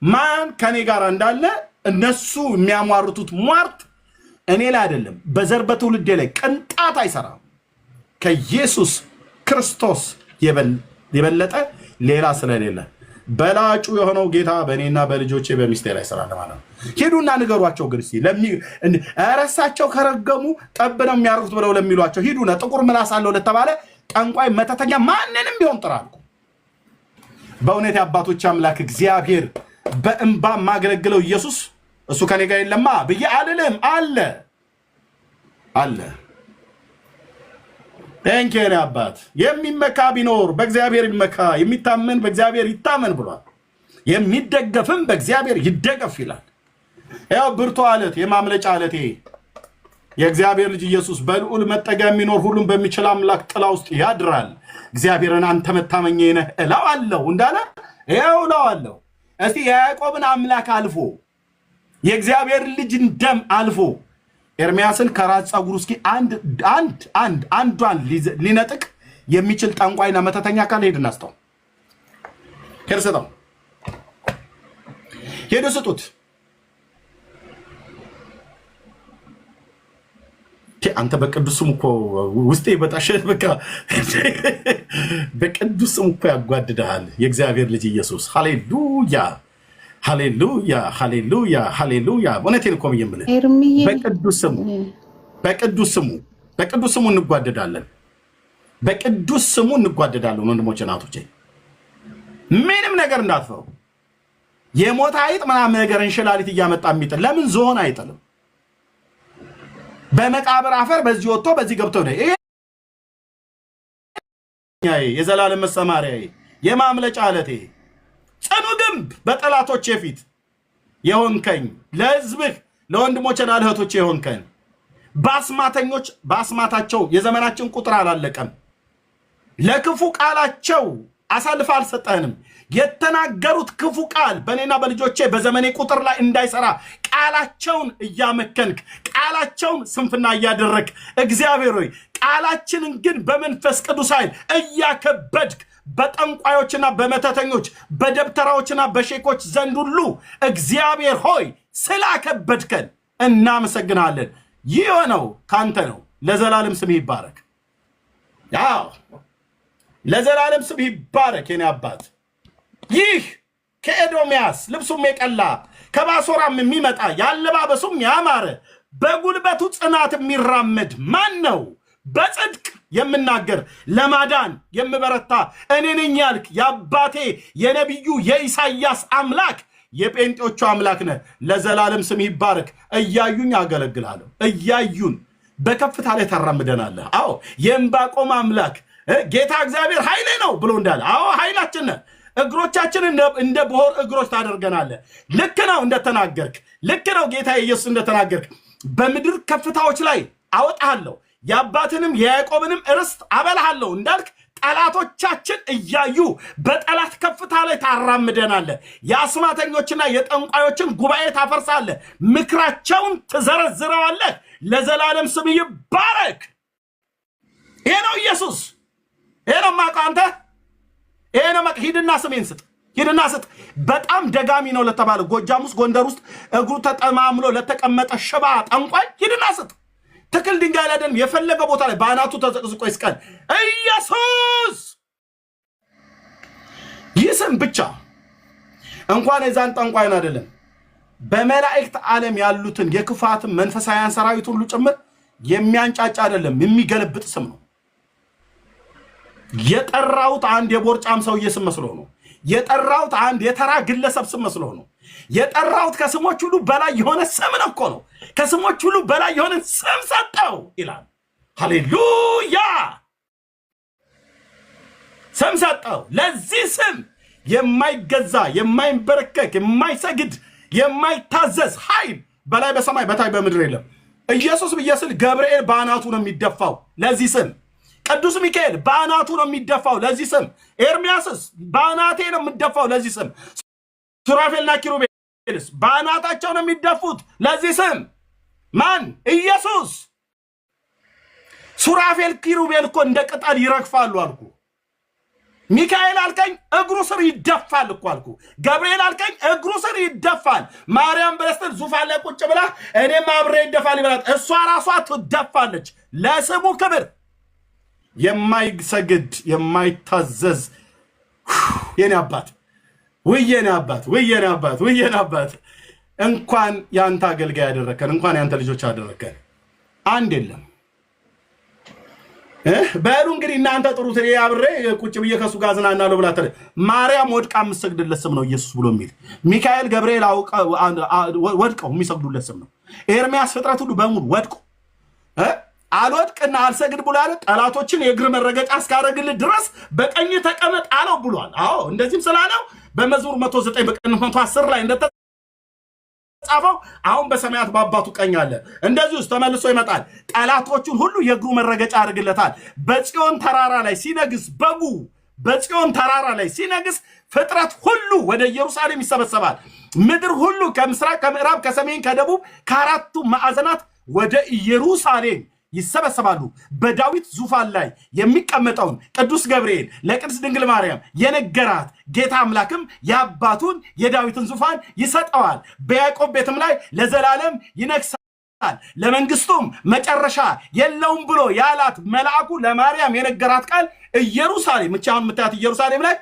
ማን ከኔ ጋር እንዳለ እነሱ የሚያሟርቱት ሟርት እኔ ላይ አይደለም፣ በዘር በትውልዴ ላይ ቅንጣት አይሰራም። ከኢየሱስ ክርስቶስ የበለጠ ሌላ ስለሌለ በላጩ የሆነው ጌታ በእኔና በልጆቼ በሚስቴ ላይ ስራ ማለት ነው። ሂዱና ንገሯቸው። ግን እረሳቸው ከረገሙ ጠብ ነው የሚያርጉት ብለው ለሚሏቸው ሂዱና ጥቁር ምላስ አለው ለተባለ ጠንቋይ መተተኛ ማንንም ቢሆን ጥራ አልኩ። በእውነት አባቶች አምላክ እግዚአብሔር በእንባ ማገለግለው ኢየሱስ እሱ ከኔ ጋር የለማ ብዬ አልልም። አለ እንከኔ አባት የሚመካ ቢኖር በእግዚአብሔር ይመካ፣ የሚታመን በእግዚአብሔር ይታመን ብሏል። የሚደገፍም በእግዚአብሔር ይደገፍ ይላል። ያው ብርቱ አለት የማምለጫ አለቴ የእግዚአብሔር ልጅ ኢየሱስ በልዑል መጠጊያ የሚኖር ሁሉም በሚችል አምላክ ጥላ ውስጥ ያድራል። እግዚአብሔርን አንተ መታመኛዬ ነህ እለዋለሁ እንዳለ ያው እለዋለሁ። እስቲ የያዕቆብን አምላክ አልፎ የእግዚአብሔር ልጅን ደም አልፎ ኤርሚያስን ከራስ ጸጉሩ እስኪ አንዷን ሊነጥቅ የሚችል ጠንቋይና መተተኛ ካለ ሄድና ስጠው። ሄዱ ስጡት። አንተ በቅዱስ ስሙ እኮ ውስጤ በጣሽ በቃ በቅዱስ ስሙ እኮ ያጓድዳል የእግዚአብሔር ልጅ ኢየሱስ። ሃሌሉያ ሃሌሉያ ሃሌሉያ ሃሌሉያ። እውነቴን እኮ የምልህ በቅዱስ ስሙ እንጓደዳለን። በቅዱስ ስሙ እንጓደዳለን። ወንድሞቼ እናቶቼ ምንም ነገር እንዳትፈሩ። የሞት አይጥ ምናምን ነገር እንሽላሊት እያመጣ የሚጥል ለምን ዝሆን አይጥልም? በመቃብር አፈር በዚህ ወጥቶ በዚህ ገብቶ ነው። ይሄ የዘላለም መሰማሪያዬ የማምለጫ አለቴ ጽኑ ግንብ በጠላቶች የፊት የሆንከኝ ለሕዝብህ ለወንድሞችና ለእህቶች የሆንከኝ በአስማታቸው የዘመናችን ቁጥር አላለቀም። ለክፉ ቃላቸው አሳልፈ አልሰጠህንም። የተናገሩት ክፉ ቃል በእኔና በልጆቼ በዘመኔ ቁጥር ላይ እንዳይሰራ ቃላቸውን እያመከንክ ቃላቸውን ስንፍና እያደረግ እግዚአብሔር ሆይ ቃላችንን ግን በመንፈስ ቅዱስ ኃይል እያከበድክ በጠንቋዮችና በመተተኞች በደብተራዎችና በሼኮች ዘንድ ሁሉ እግዚአብሔር ሆይ ስላከበድከን እናመሰግናለን። ይህ የሆነው ካንተ ነው። ለዘላለም ስም ይባረክ። ያው ለዘላለም ስም ይባረክ የኔ አባት። ይህ ከኤዶምያስ ልብሱም የቀላ ከባሶራም የሚመጣ ያለባበሱም ያማረ በጉልበቱ ጽናት የሚራመድ ማን ነው? በጽድቅ የምናገር ለማዳን የምበረታ እኔ ነኝ ያልክ የአባቴ የነቢዩ የኢሳይያስ አምላክ የጴንጤዎቹ አምላክ ነህ። ለዘላለም ስም ይባረክ። እያዩኝ አገለግላለሁ። እያዩን በከፍታ ላይ ታራምደናለህ። አዎ የዕንባቆም አምላክ ጌታ እግዚአብሔር ኃይሌ ነው ብሎ እንዳለ አዎ ኃይላችን ነህ። እግሮቻችን እንደ ቦር እግሮች ታደርገናለህ። ልክ ነው እንደተናገርክ፣ ልክ ነው ጌታ ኢየሱስ እንደተናገርክ በምድር ከፍታዎች ላይ አወጣለሁ የአባትንም የያዕቆብንም ርስት አበላሃለሁ እንዳልክ ጠላቶቻችን እያዩ በጠላት ከፍታ ላይ ታራምደናለህ። የአስማተኞችና የጠንቋዮችን ጉባኤ ታፈርሳለህ፣ ምክራቸውን ትዘረዝረዋለህ። ለዘላለም ስም ይባረክ። ይሄ ነው ኢየሱስ። ይሄ ነው የማውቀው አንተ። ይሄ ነው ሂድና ስሜን ስጥ፣ ሂድና ስጥ። በጣም ደጋሚ ነው ለተባለ ጎጃም ውስጥ ጎንደር ውስጥ እግሩ ተጠማምሎ ለተቀመጠ ሽባ ጠንቋይ ሂድና ስጥ። ትክል ድንጋይ ላይ አይደለም የፈለገ ቦታ ላይ በአናቱ ተዘቅዝቆ ይስቀል። ኢየሱስ ይህ ስም ብቻ እንኳን የዛን ጠንቋይን አይደለም በመላእክት ዓለም ያሉትን የክፋትን መንፈሳውያን ሰራዊት ሁሉ ጭምር የሚያንጫጫ አይደለም፣ የሚገለብጥ ስም ነው። የጠራውት አንድ የቦርጫም ሰውዬ ስም መስሎ ነው። የጠራውት አንድ የተራ ግለሰብ ስም መስሎ ነው። የጠራውት ከስሞች ሁሉ በላይ የሆነ ስም ነው እኮ ነው። ከስሞች ሁሉ በላይ የሆነ ስም ሰጠው ይላል። ሃሌሉያ! ስም ሰጠው። ለዚህ ስም የማይገዛ የማይንበረከክ የማይሰግድ የማይታዘዝ ኃይል በላይ በሰማይ በታይ በምድር የለም። ኢየሱስ ብዬ ስል ገብርኤል በአናቱ ነው የሚደፋው ለዚህ ስም። ቅዱስ ሚካኤል በአናቱ ነው የሚደፋው ለዚህ ስም። ኤርሚያስስ በአናቴ ነው የሚደፋው ለዚህ ስም። ሱራፌልና ኪሩቤልስ በአናታቸው ነው የሚደፉት ለዚህ ስም። ማን? ኢየሱስ። ሱራፌል ኪሩቤል እኮ እንደ ቅጠል ይረግፋሉ አልኩ። ሚካኤል አልከኝ እግሩ ስር ይደፋል እኮ አልኩ። ገብርኤል አልከኝ እግሩ ስር ይደፋል። ማርያም በስተር ዙፋን ላይ ቁጭ ብላ እኔም አብሬ ይደፋል ይበላት። እሷ ራሷ ትደፋለች ለስሙ ክብር። የማይሰግድ የማይታዘዝ የኔ አባት ወየኔ አባት ወየኔ አባት ወየኔ አባት እንኳን ያንተ አገልጋይ ያደረከን እንኳን ያንተ ልጆች ያደረከን አንድ የለም። በሉ እንግዲህ እናንተ ጥሩት ያብሬ ቁጭ ብዬ ከሱ ጋር ዝናናለሁ ብላ ተለ ማርያም ወድቃ የምትሰግድለት ስም ነው ኢየሱስ ብሎ የሚል ሚካኤል ገብርኤል ወድቀው የሚሰግዱለት ስም ነው። ኤርሚያስ ፍጥረት ሁሉ በሙሉ ወድቆ አልወድቅና አልሰግድ ብሎ ያለ ጠላቶችን የእግር መረገጫ እስካረግልህ ድረስ በቀኝ ተቀመጥ አለው ብሏል። አዎ እንደዚህም ስላለው በመዝሙር 109 በቀን 110 ላይ ጻፈው አሁን በሰማያት በአባቱ ቀኝ አለ። እንደዚህ ውስጥ ተመልሶ ይመጣል። ጠላቶቹን ሁሉ የእግሩ መረገጫ ያደርግለታል። በጽዮን ተራራ ላይ ሲነግስ በጉ በጽዮን ተራራ ላይ ሲነግስ ፍጥረት ሁሉ ወደ ኢየሩሳሌም ይሰበሰባል። ምድር ሁሉ ከምስራቅ ከምዕራብ ከሰሜን ከደቡብ ከአራቱ ማዕዘናት ወደ ኢየሩሳሌም ይሰበሰባሉ። በዳዊት ዙፋን ላይ የሚቀመጠውን ቅዱስ ገብርኤል ለቅድስት ድንግል ማርያም የነገራት ጌታ አምላክም የአባቱን የዳዊትን ዙፋን ይሰጠዋል። በያዕቆብ ቤትም ላይ ለዘላለም ይነግሳል፣ ለመንግስቱም መጨረሻ የለውም ብሎ ያላት መልአኩ ለማርያም የነገራት ቃል ኢየሩሳሌም ብቻውን የምታያት ኢየሩሳሌም ላይ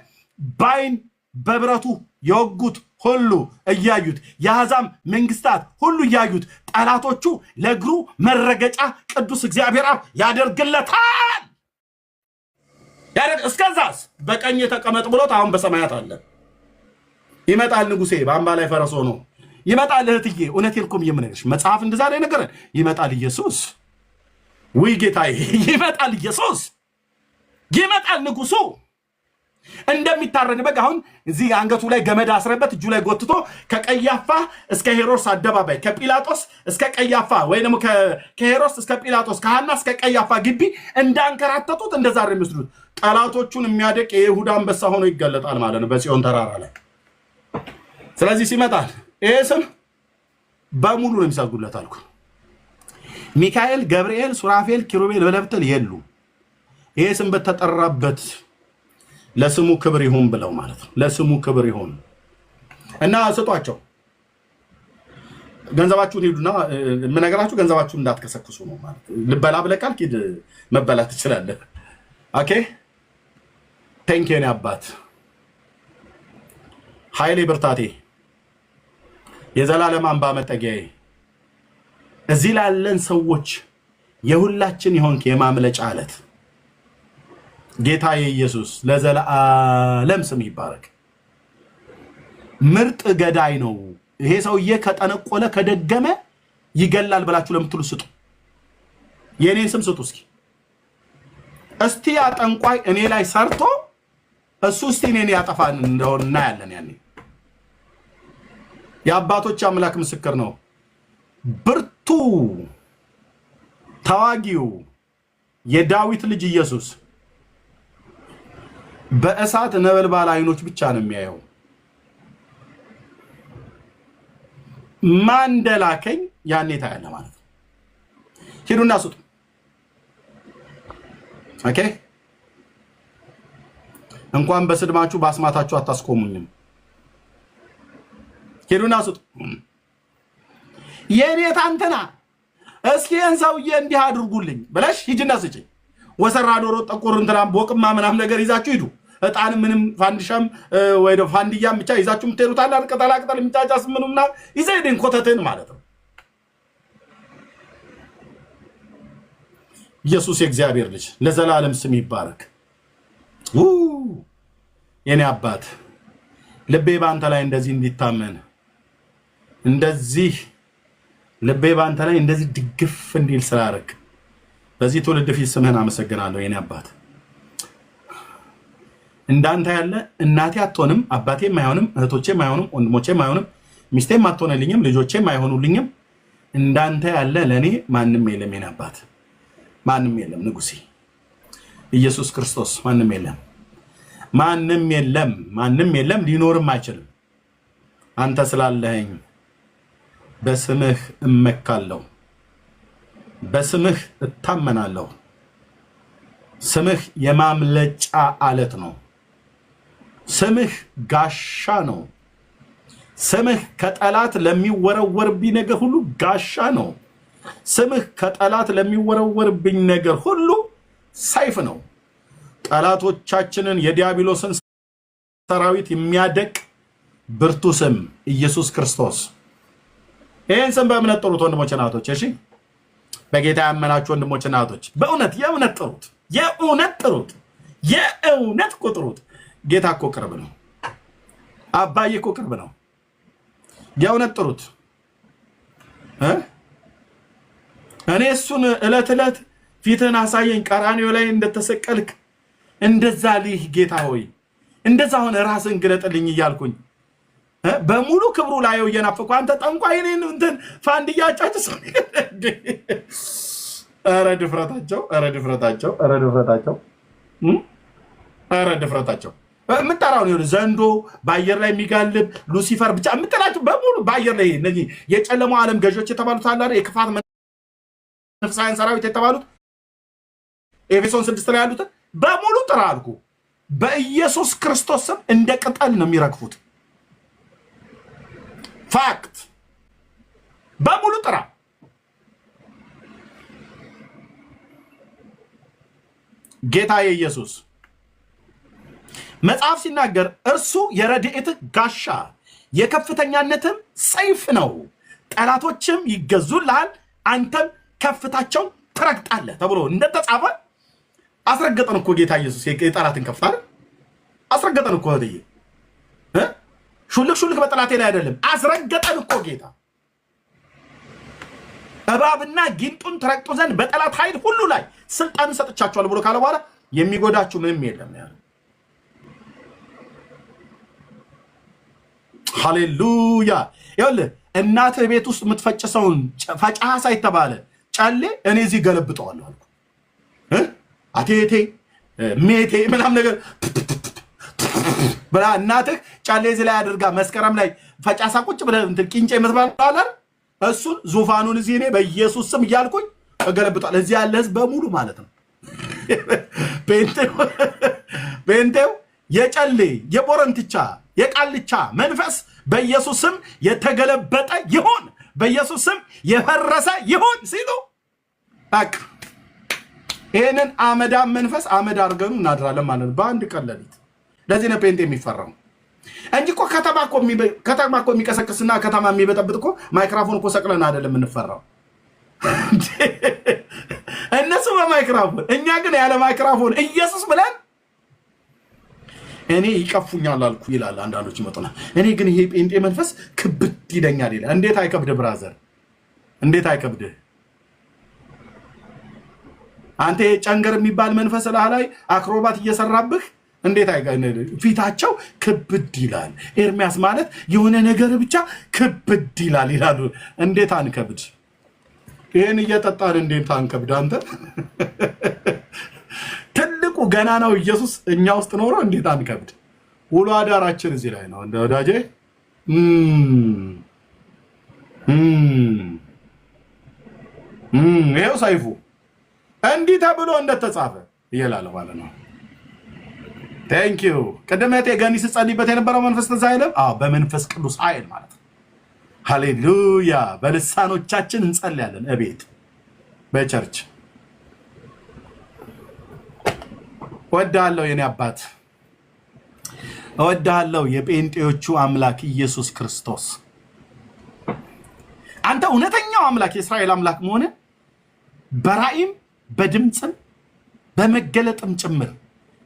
ባይን በብረቱ የወጉት ሁሉ እያዩት የአሕዛብ መንግስታት ሁሉ እያዩት ጠላቶቹ ለእግሩ መረገጫ ቅዱስ እግዚአብሔር አብ ያደርግለታል። እስከዛስ በቀኝ ተቀመጥ ብሎት አሁን በሰማያት አለ። ይመጣል ንጉሴ በአምባ ላይ ፈረስ ሆኖ ይመጣል። እህትዬ እውነቴን እኮ የምነግርሽ መጽሐፍ እንደዛ ላይ ነገረን። ይመጣል ኢየሱስ። ውይ ጌታዬ ይመጣል ኢየሱስ። ይመጣል ንጉሱ እንደሚታረድ በግ። አሁን እዚህ አንገቱ ላይ ገመድ አስረበት እጁ ላይ ጎትቶ ከቀያፋ እስከ ሄሮድስ አደባባይ ከጲላጦስ እስከ ቀያፋ ወይ ደግሞ ከሄሮድስ እስከ ጲላጦስ ከሐና እስከ ቀያፋ ግቢ እንዳንከራተቱት እንደዛ ነው የሚመስሉት። ጠላቶቹን የሚያደቅ የይሁዳ አንበሳ ሆኖ ይገለጣል ማለት ነው በጽዮን ተራራ ላይ። ስለዚህ ሲመጣል ይሄ ስም በሙሉ ነው የሚሰግዱለት አልኩ። ሚካኤል፣ ገብርኤል፣ ሱራፌል፣ ኪሩቤል በለብተል የሉ ይሄ ስም በተጠራበት ለስሙ ክብር ይሁን ብለው ማለት ነው። ለስሙ ክብር ይሁን እና ስጧቸው። ገንዘባችሁን ሄዱና የምነግራችሁ ገንዘባችሁን እንዳትከሰክሱ ነው ማለት። ልበላ ብለቃል ኪድ መበላት ትችላለህ። ኦኬ ቴንክ ዩ አባት ኃይሌ ብርታቴ የዘላለም አምባ መጠጊያዬ እዚህ ላለን ሰዎች የሁላችን ይሆንክ የማምለጫ አለት ጌታዬ ኢየሱስ ለዘላለም ስም ይባረክ። ምርጥ ገዳይ ነው ይሄ ሰውዬ ከጠነቆለ ከደገመ ይገላል ብላችሁ ለምትሉ ስጡ። የኔን ስም ስጡ እስቲ አጠንቋይ እኔ ላይ ሰርቶ እሱ እስቲ እኔን ያጠፋን እንደሆነ እናያለን። ያኔ የአባቶች አምላክ ምስክር ነው። ብርቱ ተዋጊው የዳዊት ልጅ ኢየሱስ በእሳት ነበልባል አይኖች ብቻ ነው የሚያየው። ማን እንደላከኝ ያኔ ታያለ ማለት ነው። ሂዱና ስጡ። ኦኬ እንኳን በስድማችሁ በአስማታችሁ አታስቆሙኝም። ሂዱና ስጡ። የኔታ አንተና እስኪ ሰውዬ እንዲህ አድርጉልኝ ብለሽ ሂጂና ስጪ። ወሰራ ዶሮ ጠቆር እንትና ቦቅማ ምናም ነገር ይዛችሁ ሂዱ። እጣን ምንም ፋንዲሻም ወይ ዶ ፋንዲያም ብቻ ይዛችሁ ምትሄዱት አለ ቅጠላ ቅጠል የሚጫጫስ ምንምና ይዘይደን ኮተተን ማለት ነው። ኢየሱስ የእግዚአብሔር ልጅ ለዘላለም ስም ይባረክ። የኔ አባት ልቤ ባንተ ላይ እንደዚህ እንዲታመን እንደዚህ ልቤ ባንተ ላይ እንደዚህ ድግፍ እንዲል ስላደረግ በዚህ ትውልድ ፊት ስምህን አመሰግናለሁ። የኔ አባት እንዳንተ ያለ እናቴ አትሆንም፣ አባቴም አይሆንም፣ እህቶቼም አይሆንም፣ ወንድሞቼም አይሆንም፣ ሚስቴም አትሆንልኝም፣ ልጆቼም አይሆኑልኝም። እንዳንተ ያለ ለኔ ማንም የለም። የኔ አባት ማንም የለም። ንጉሴ ኢየሱስ ክርስቶስ ማንም የለም፣ ማንም የለም፣ ማንም የለም፣ ሊኖርም አይችልም። አንተ ስላለኸኝ በስምህ እመካለሁ፣ በስምህ እታመናለሁ። ስምህ የማምለጫ አለት ነው። ስምህ ጋሻ ነው። ስምህ ከጠላት ለሚወረወርብኝ ነገር ሁሉ ጋሻ ነው። ስምህ ከጠላት ለሚወረወርብኝ ነገር ሁሉ ሰይፍ ነው። ጠላቶቻችንን የዲያብሎስን ሰራዊት የሚያደቅ ብርቱ ስም ኢየሱስ ክርስቶስ። ይህን ስም በእምነት ጥሩት ወንድሞች እናቶች። እሺ በጌታ ያመናችሁ ወንድሞች እናቶች በእውነት የእምነት ጥሩት። የእውነት ጥሩት፣ የእውነት ቁጥሩት። ጌታ እኮ ቅርብ ነው። አባዬ እኮ ቅርብ ነው። የእውነት ጥሩት። እኔ እሱን ዕለት ዕለት ፊትህን አሳየኝ ቀራንዮ ላይ እንደተሰቀልክ እንደዛ ልህ ጌታ ሆይ እንደዛ ሆነ ራስን ግለጥልኝ እያልኩኝ በሙሉ ክብሩ ላየው እየናፈኩ አንተ ጠንቋይ እኔን እንትን ፋንድያ ጫጭስ። ኧረ ድፍረታቸው፣ ኧረ ድፍረታቸው፣ ኧረ ድፍረታቸው፣ ኧረ ድፍረታቸው። የምጠራው ነው ዘንዶ በአየር ላይ የሚጋልብ ሉሲፈር ብቻ የምጠራቸው በሙሉ በአየር ላይ እነዚህ የጨለማው ዓለም ገዦች የተባሉት አለ የክፋት መንፈሳውያን ሰራዊት የተባሉት ኤፌሶን 6 ላይ ያሉትን በሙሉ ጥራ አልኩ። በኢየሱስ ክርስቶስ ስም እንደ ቅጠል ነው የሚረግፉት። ፋክት በሙሉ ጥራ። ጌታ ኢየሱስ መጽሐፍ ሲናገር እርሱ የረድኤትህ ጋሻ የከፍተኛነትም ሰይፍ ነው፣ ጠላቶችም ይገዙልሃል፣ አንተም ከፍታቸው ትረግጣለህ ተብሎ እንደተጻፈ አስረገጠን እኮ ጌታ ኢየሱስ የጠላትን ከፍታ አስረገጠን እኮ ወዲህ ሹልክ ሹልክ በጠላቴ ላይ አይደለም፣ አስረገጠን እኮ ጌታ። እባብና ጊንጡን ትረግጡ ዘንድ በጠላት ኃይል ሁሉ ላይ ስልጣን ሰጥቻችኋለሁ ብሎ ካለ በኋላ የሚጎዳችሁ ምንም የለም ያለ። ሃሌሉያ። ይኸውልህ እናትህ ቤት ውስጥ የምትፈጭሰውን ፈጫሳ ሳይተባለ ጫሌ እኔ እዚህ ገለብጠዋለሁ አልኩ። አቴቴ ሜቴ ምናምን ነገር ብላ እናትህ ጫሌ እዚህ ላይ አድርጋ መስከረም ላይ ፈጫሳ ቁጭ ብለህ እንትን ቂንጬ የምትባል እሱን ዙፋኑን እዚህ እኔ በኢየሱስ ስም እያልኩኝ እገለብጠዋለሁ። እዚህ ያለ ህዝብ በሙሉ ማለት ነው። ጴንጤው የጨሌ የቦረንትቻ የቃልቻ መንፈስ በኢየሱስ ስም የተገለበጠ ይሁን፣ በኢየሱስ ስም የፈረሰ ይሁን ሲሉ አክ ይሄንን አመዳም መንፈስ አመድ አድርገኑ እናድራለን ማለት ነው በአንድ ቀን ሌሊት። ለዚህ ነው ጴንጤ የሚፈራው እንጂ እኮ ከተማ እኮ የሚቀሰቅስና ከተማ የሚበጠብጥ እኮ ማይክሮፎን እኮ ሰቅለን አይደለም የምንፈራው። እነሱ በማይክሮፎን እኛ ግን ያለ ማይክሮፎን ኢየሱስ ብለን እኔ ይቀፉኛል አልኩ ይላል። አንዳንዶች ይመጡና እኔ ግን ይሄ ጴንጤ መንፈስ ክብድ ይለኛል ይላል። እንዴት አይከብድ ብራዘር፣ እንዴት አይከብድ? አንተ ጨንገር የሚባል መንፈስ ላይ አክሮባት እየሰራብህ እንዴት ፊታቸው ክብድ ይላል። ኤርሚያስ ማለት የሆነ ነገር ብቻ ክብድ ይላል ይላሉ። እንዴት አንከብድ? ይሄን እየጠጣን እንዴት አንከብድ? አንተ ትልቁ ገና ነው ኢየሱስ እኛ ውስጥ ኖሮ እንዴት አንከብድ? ውሎ አዳራችን እዚህ ላይ ነው እንደ ወዳጄ። ይሄው ሰይፉ እንዲህ ተብሎ እንደተጻፈ ይላል ማለት ነው። ቴንክ ዩ። ቅድም እህቴ ገኒ ስትጸልይበት የነበረው መንፈስ ትዝ አይልም? አዎ፣ በመንፈስ ቅዱስ ኃይል ማለት ነው። ሃሌሉያ። በልሳኖቻችን እንጸልያለን እቤት በቸርች። እወድሃለሁ የኔ አባት፣ እወድሃለሁ የጴንጤዎቹ አምላክ ኢየሱስ ክርስቶስ። አንተ እውነተኛው አምላክ የእስራኤል አምላክ መሆነ በራእይም በድምፅም በመገለጥም ጭምር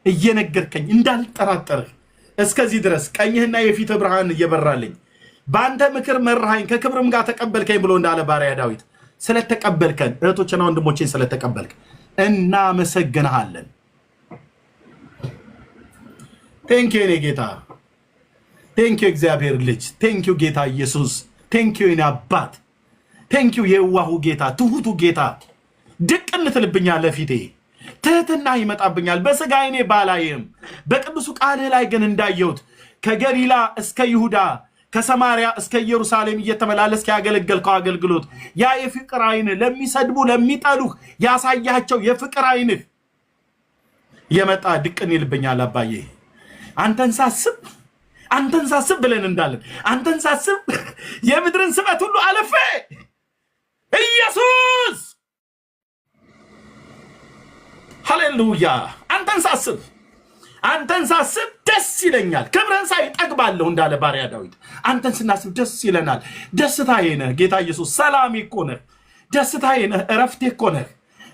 እየነገርከኝ እንዳልጠራጠርህ እስከዚህ ድረስ ቀኝህና የፊት ብርሃን እየበራልኝ በአንተ ምክር መራሃኝ ከክብርም ጋር ተቀበልከኝ ብሎ እንዳለ ባሪያ ዳዊት ስለተቀበልከን እህቶችና ወንድሞቼን ስለተቀበልክ እናመሰግንሃለን። ቴንኪዩ የኔ ጌታ፣ ቴንኪዩ እግዚአብሔር ልጅ፣ ቴንኪዩ ጌታ ኢየሱስ፣ ቴንኪዩ የኔ አባት፣ ቴንኪዩ የዋሁ ጌታ፣ ትሁቱ ጌታ። ድቅን ትልብኛለህ ፊቴ፣ ትህትና ይመጣብኛል። በስጋ አይኔ ባላይም በቅዱሱ ቃልህ ላይ ግን እንዳየሁት ከገሊላ እስከ ይሁዳ ከሰማሪያ እስከ ኢየሩሳሌም እየተመላለስክ ያገለገልከው አገልግሎት ያ የፍቅር አይንህ ለሚሰድቡ ለሚጠሉህ ያሳያቸው የፍቅር አይንህ የመጣ ድቅን ይልብኛል አባዬ። አንተን ሳስብ ብለን እንዳለን አንተን ሳስብ የምድርን ስበት ሁሉ አለፈ ኢየሱስ። ሃሌሉያ። አንተን ሳስብ ደስ ይለኛል፣ ክብረን ሳይ ጠግባለሁ እንዳለ ባሪያ ዳዊት አንተን ስናስብ ደስ ይለናል። ደስታዬ ነህ ጌታ ኢየሱስ፣ ሰላሜ እኮ ነህ፣ ደስታዬ ነህ፣ እረፍቴ እኮ ነህ።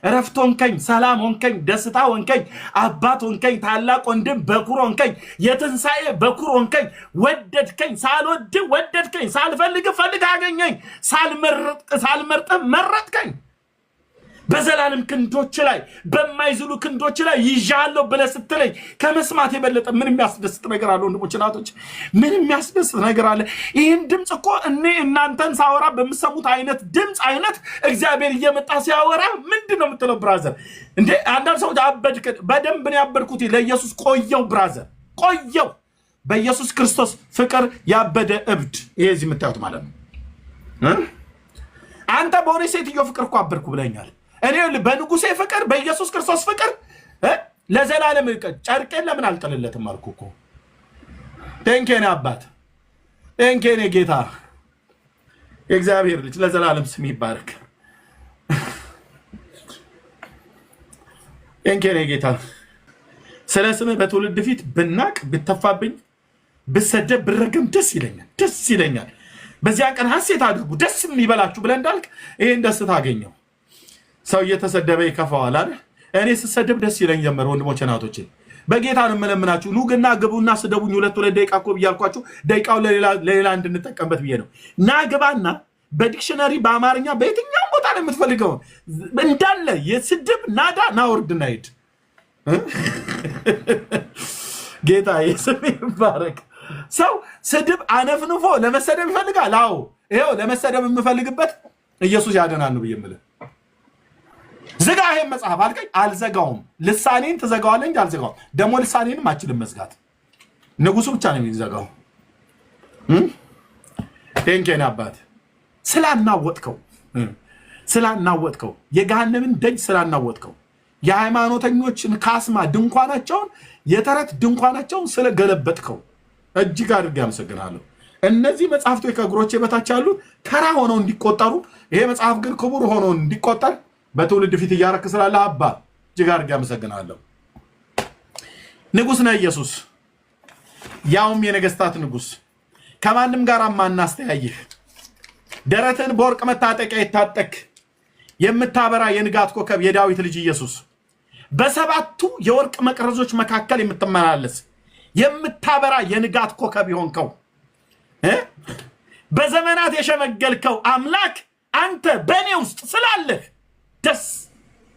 እረፍት ሆንከኝ፣ ሰላም ሆንከኝ፣ ደስታ ሆንከኝ፣ አባት ሆንከኝ፣ ታላቅ ወንድም በኩር ሆንከኝ፣ የትንሣኤ በኩር ሆንከኝ። ወደድከኝ፣ ሳልወድ ወደድከኝ፣ ሳልፈልግ ፈልግ አገኘኝ፣ ሳልመርጥ መረጥከኝ። በዘላለም ክንዶች ላይ በማይዝሉ ክንዶች ላይ ይዣለሁ ብለህ ስትለኝ ከመስማት የበለጠ ምን የሚያስደስት ነገር አለ? ወንድሞች እናቶች፣ ምን የሚያስደስት ነገር አለ? ይህን ድምፅ እኮ እኔ እናንተን ሳወራ በምሰሙት አይነት ድምፅ አይነት እግዚአብሔር እየመጣ ሲያወራ ምንድን ነው የምትለው? ብራዘር እንዴ አንዳንድ ሰዎች አበድክ። በደንብ ነው ያበድኩት። ለኢየሱስ ቆየው ብራዘር፣ ቆየው። በኢየሱስ ክርስቶስ ፍቅር ያበደ እብድ። ይሄ እዚህ የምታዩት ማለት ነው። አንተ በሆነ ሴትዮ ፍቅር እኮ አበድኩ ብለኛል። እኔ በንጉሴ ፍቅር በኢየሱስ ክርስቶስ ፍቅር ለዘላለም ጨርቄን ለምን አልጥልለትም አልኩ እኮ። ቴንኬኔ አባት፣ ቴንኬኔ ጌታ፣ የእግዚአብሔር ልጅ ለዘላለም ስም ይባረክ። ቴንኬኔ ጌታ፣ ስለ ስምህ በትውልድ ፊት ብናቅ ብተፋብኝ ብሰደብ ብረገም ደስ ይለኛል፣ ደስ ይለኛል። በዚያ ቀን ሐሴት አድርጉ ደስ የሚበላችሁ ብለህ እንዳልክ ይሄን ደስታ አገኘው። ሰው እየተሰደበ ይከፋዋል አይደል? እኔ ስሰደብ ደስ ይለኝ ጀመረ። ወንድሞቼ እናቶቼ በጌታ ነው የምለምናችሁ። ኑግና ግቡና ስደቡኝ። ሁለት ደቂቃ እኮ ብያልኳችሁ ደቂቃው ለሌላ እንድንጠቀምበት ብዬ ነው። ና ግባና በዲክሽነሪ በአማርኛ በየትኛው ቦታ ላይ የምትፈልገው እንዳለ የስድብ ናዳ ናወርድና ሂድ። ጌታ የስም ይባረክ። ሰው ስድብ አነፍንፎ ለመሰደብ ይፈልጋል። አዎ ይሄው ለመሰደብ የምፈልግበት ኢየሱስ ያደናል ነው ብዬ የምልህ። ዝጋ ይሄን መጽሐፍ አልከኝ፣ አልዘጋውም። ልሳኔን ትዘጋዋለህ እንጂ አልዘጋውም። ደግሞ ልሳኔንም አችልም መዝጋት፣ ንጉሱ ብቻ ነው የሚዘጋው። ቴንኬን አባት ስላናወጥከው የገሃነምን ደጅ ስላናወጥከው የሃይማኖተኞችን ካስማ ድንኳናቸውን የተረት ድንኳናቸውን ስለገለበጥከው እጅግ አድርጌ አመሰግናለሁ። እነዚህ መጽሐፍቶች ከእግሮቼ በታች ያሉት ተራ ሆነው እንዲቆጠሩ፣ ይሄ መጽሐፍ ግን ክቡር ሆኖ እንዲቆጠር በትውልድ ፊት እያረክ ስላለ አባ እጅግ አድርጌ አመሰግናለሁ። ንጉሥ ነህ ኢየሱስ፣ ያውም የነገስታት ንጉሥ፣ ከማንም ጋር ማናስተያይህ፣ ደረትን በወርቅ መታጠቂያ የታጠቅ የምታበራ የንጋት ኮከብ የዳዊት ልጅ ኢየሱስ፣ በሰባቱ የወርቅ መቅረዞች መካከል የምትመላለስ የምታበራ የንጋት ኮከብ ይሆንከው፣ በዘመናት የሸመገልከው አምላክ አንተ በእኔ ውስጥ ስላለህ ደስ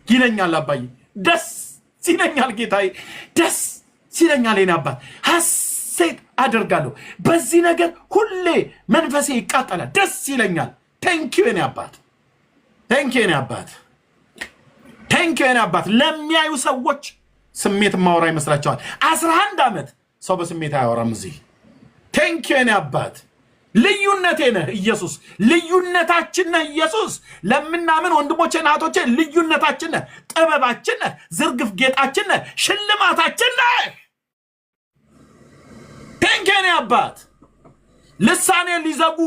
ይለኛል። አባዬ ደስ ይለኛል። ጌታዬ ደስ ይለኛል። የኔ አባት ሐሴት አደርጋለሁ። በዚህ ነገር ሁሌ መንፈሴ ይቃጠላል። ደስ ይለኛል። ቴንኪው የኔ አባት፣ ቴንኪው የኔ አባት፣ ቴንኪው የኔ አባት። ለሚያዩ ሰዎች ስሜት ማወራ ይመስላቸዋል። 11 ዓመት ሰው በስሜት አያወራም እዚህ። ቴንኪው የኔ አባት። ልዩነቴ ነህ ኢየሱስ፣ ልዩነታችን ነህ ኢየሱስ። ለምናምን ወንድሞቼ እናቶቼ ልዩነታችን ነህ፣ ጥበባችን ነህ፣ ዝርግፍ ጌጣችን ነህ፣ ሽልማታችን ነህ። ቴንኬኔ አባት። ልሳኔ ሊዘጉ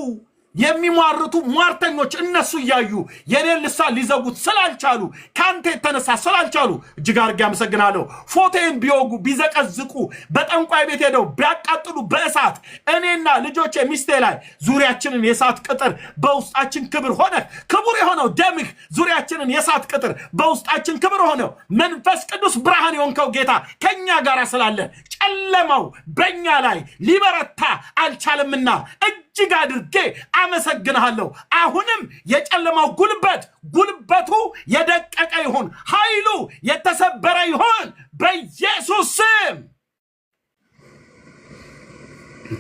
የሚሟርቱ ሟርተኞች እነሱ እያዩ የኔን ልሳን ሊዘጉት ስላልቻሉ ካንተ የተነሳ ስላልቻሉ እጅግ አድርጌ አመሰግናለሁ። ፎቶን ቢወጉ ቢዘቀዝቁ በጠንቋይ ቤት ሄደው ቢያቃጥሉ በእሳት እኔና ልጆቼ ሚስቴ ላይ ዙሪያችንን የእሳት ቅጥር በውስጣችን ክብር ሆነ ክቡር የሆነው ደምህ ዙሪያችንን የእሳት ቅጥር በውስጣችን ክብር ሆነው መንፈስ ቅዱስ ብርሃን የሆንከው ጌታ ከኛ ጋር ስላለ ጨለማው በእኛ ላይ ሊበረታ አልቻለምና እጅግ አድርጌ አመሰግንሃለሁ። አሁንም የጨለማው ጉልበቱ የደቀቀ ይሁን፣ ኃይሉ የተሰበረ ይሁን በኢየሱስ ስም፣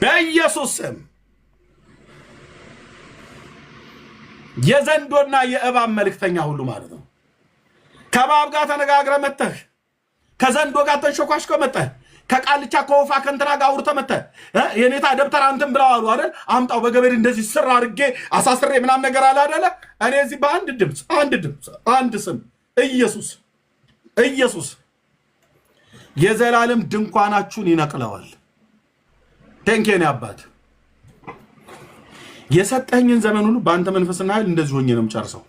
በኢየሱስ ስም። የዘንዶና የእባብ መልእክተኛ ሁሉ ማለት ነው። ከእባብ ጋር ተነጋግረ መተህ፣ ከዘንዶ ጋር ተንሾኳሽኮ መተህ፣ ከቃልቻ ከወፋ ከንተና ጋር አውርተ መተ የኔታ ደብተር አንተም ብለዋሉ አይደል? አምጣው በገበሬ እንደዚህ ስራ አድርጌ አሳስሬ ምናም ነገር አለ አይደለ? እኔ እዚህ በአንድ ድምፅ አንድ ስም ኢየሱስ የዘላለም ድንኳናችሁን ይነቅለዋል። ቴንኬኔ አባት። የሰጠኝን ዘመን ሁሉ በአንተ መንፈስና ኃይል እንደዚህ ሆኜ ነው የምጨርሰው።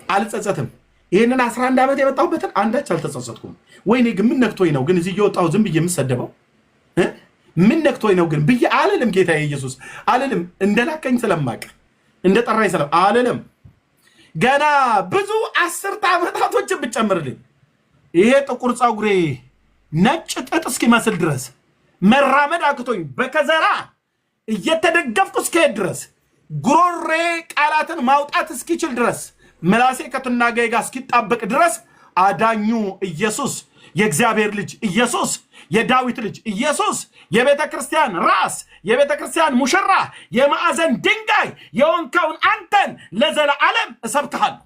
አልጸጸትም። ይሄንን 11 ዓመት የመጣሁበትን አንዳች አልተጸጸትኩም። ወይኔ ግን ምን ነክቶኝ ነው ግን እዚህ እየወጣሁ ዝም ብዬ የምሰደበው? ምን ነክቶኝ ነው ግን ብዬ አልልም። ጌታዬ ኢየሱስ አልልም። እንደላከኝ ስለማቅ እንደጠራኝ አልልም። ገና ብዙ 10 ዓመታቶችን ብጨምርልኝ ይሄ ጥቁር ፀጉሬ ነጭ ጥጥ እስኪመስል ድረስ መራመድ አቅቶኝ በከዘራ እየተደገፍኩ እስከሄድ ድረስ ጉሮሬ ቃላትን ማውጣት እስኪችል ድረስ ምላሴ ከትናጋዬ ጋር እስኪጣበቅ ድረስ አዳኙ ኢየሱስ የእግዚአብሔር ልጅ ኢየሱስ የዳዊት ልጅ ኢየሱስ የቤተ ክርስቲያን ራስ የቤተ ክርስቲያን ሙሽራ የማዕዘን ድንጋይ የወንካውን አንተን ለዘላለም እሰብክሃለሁ።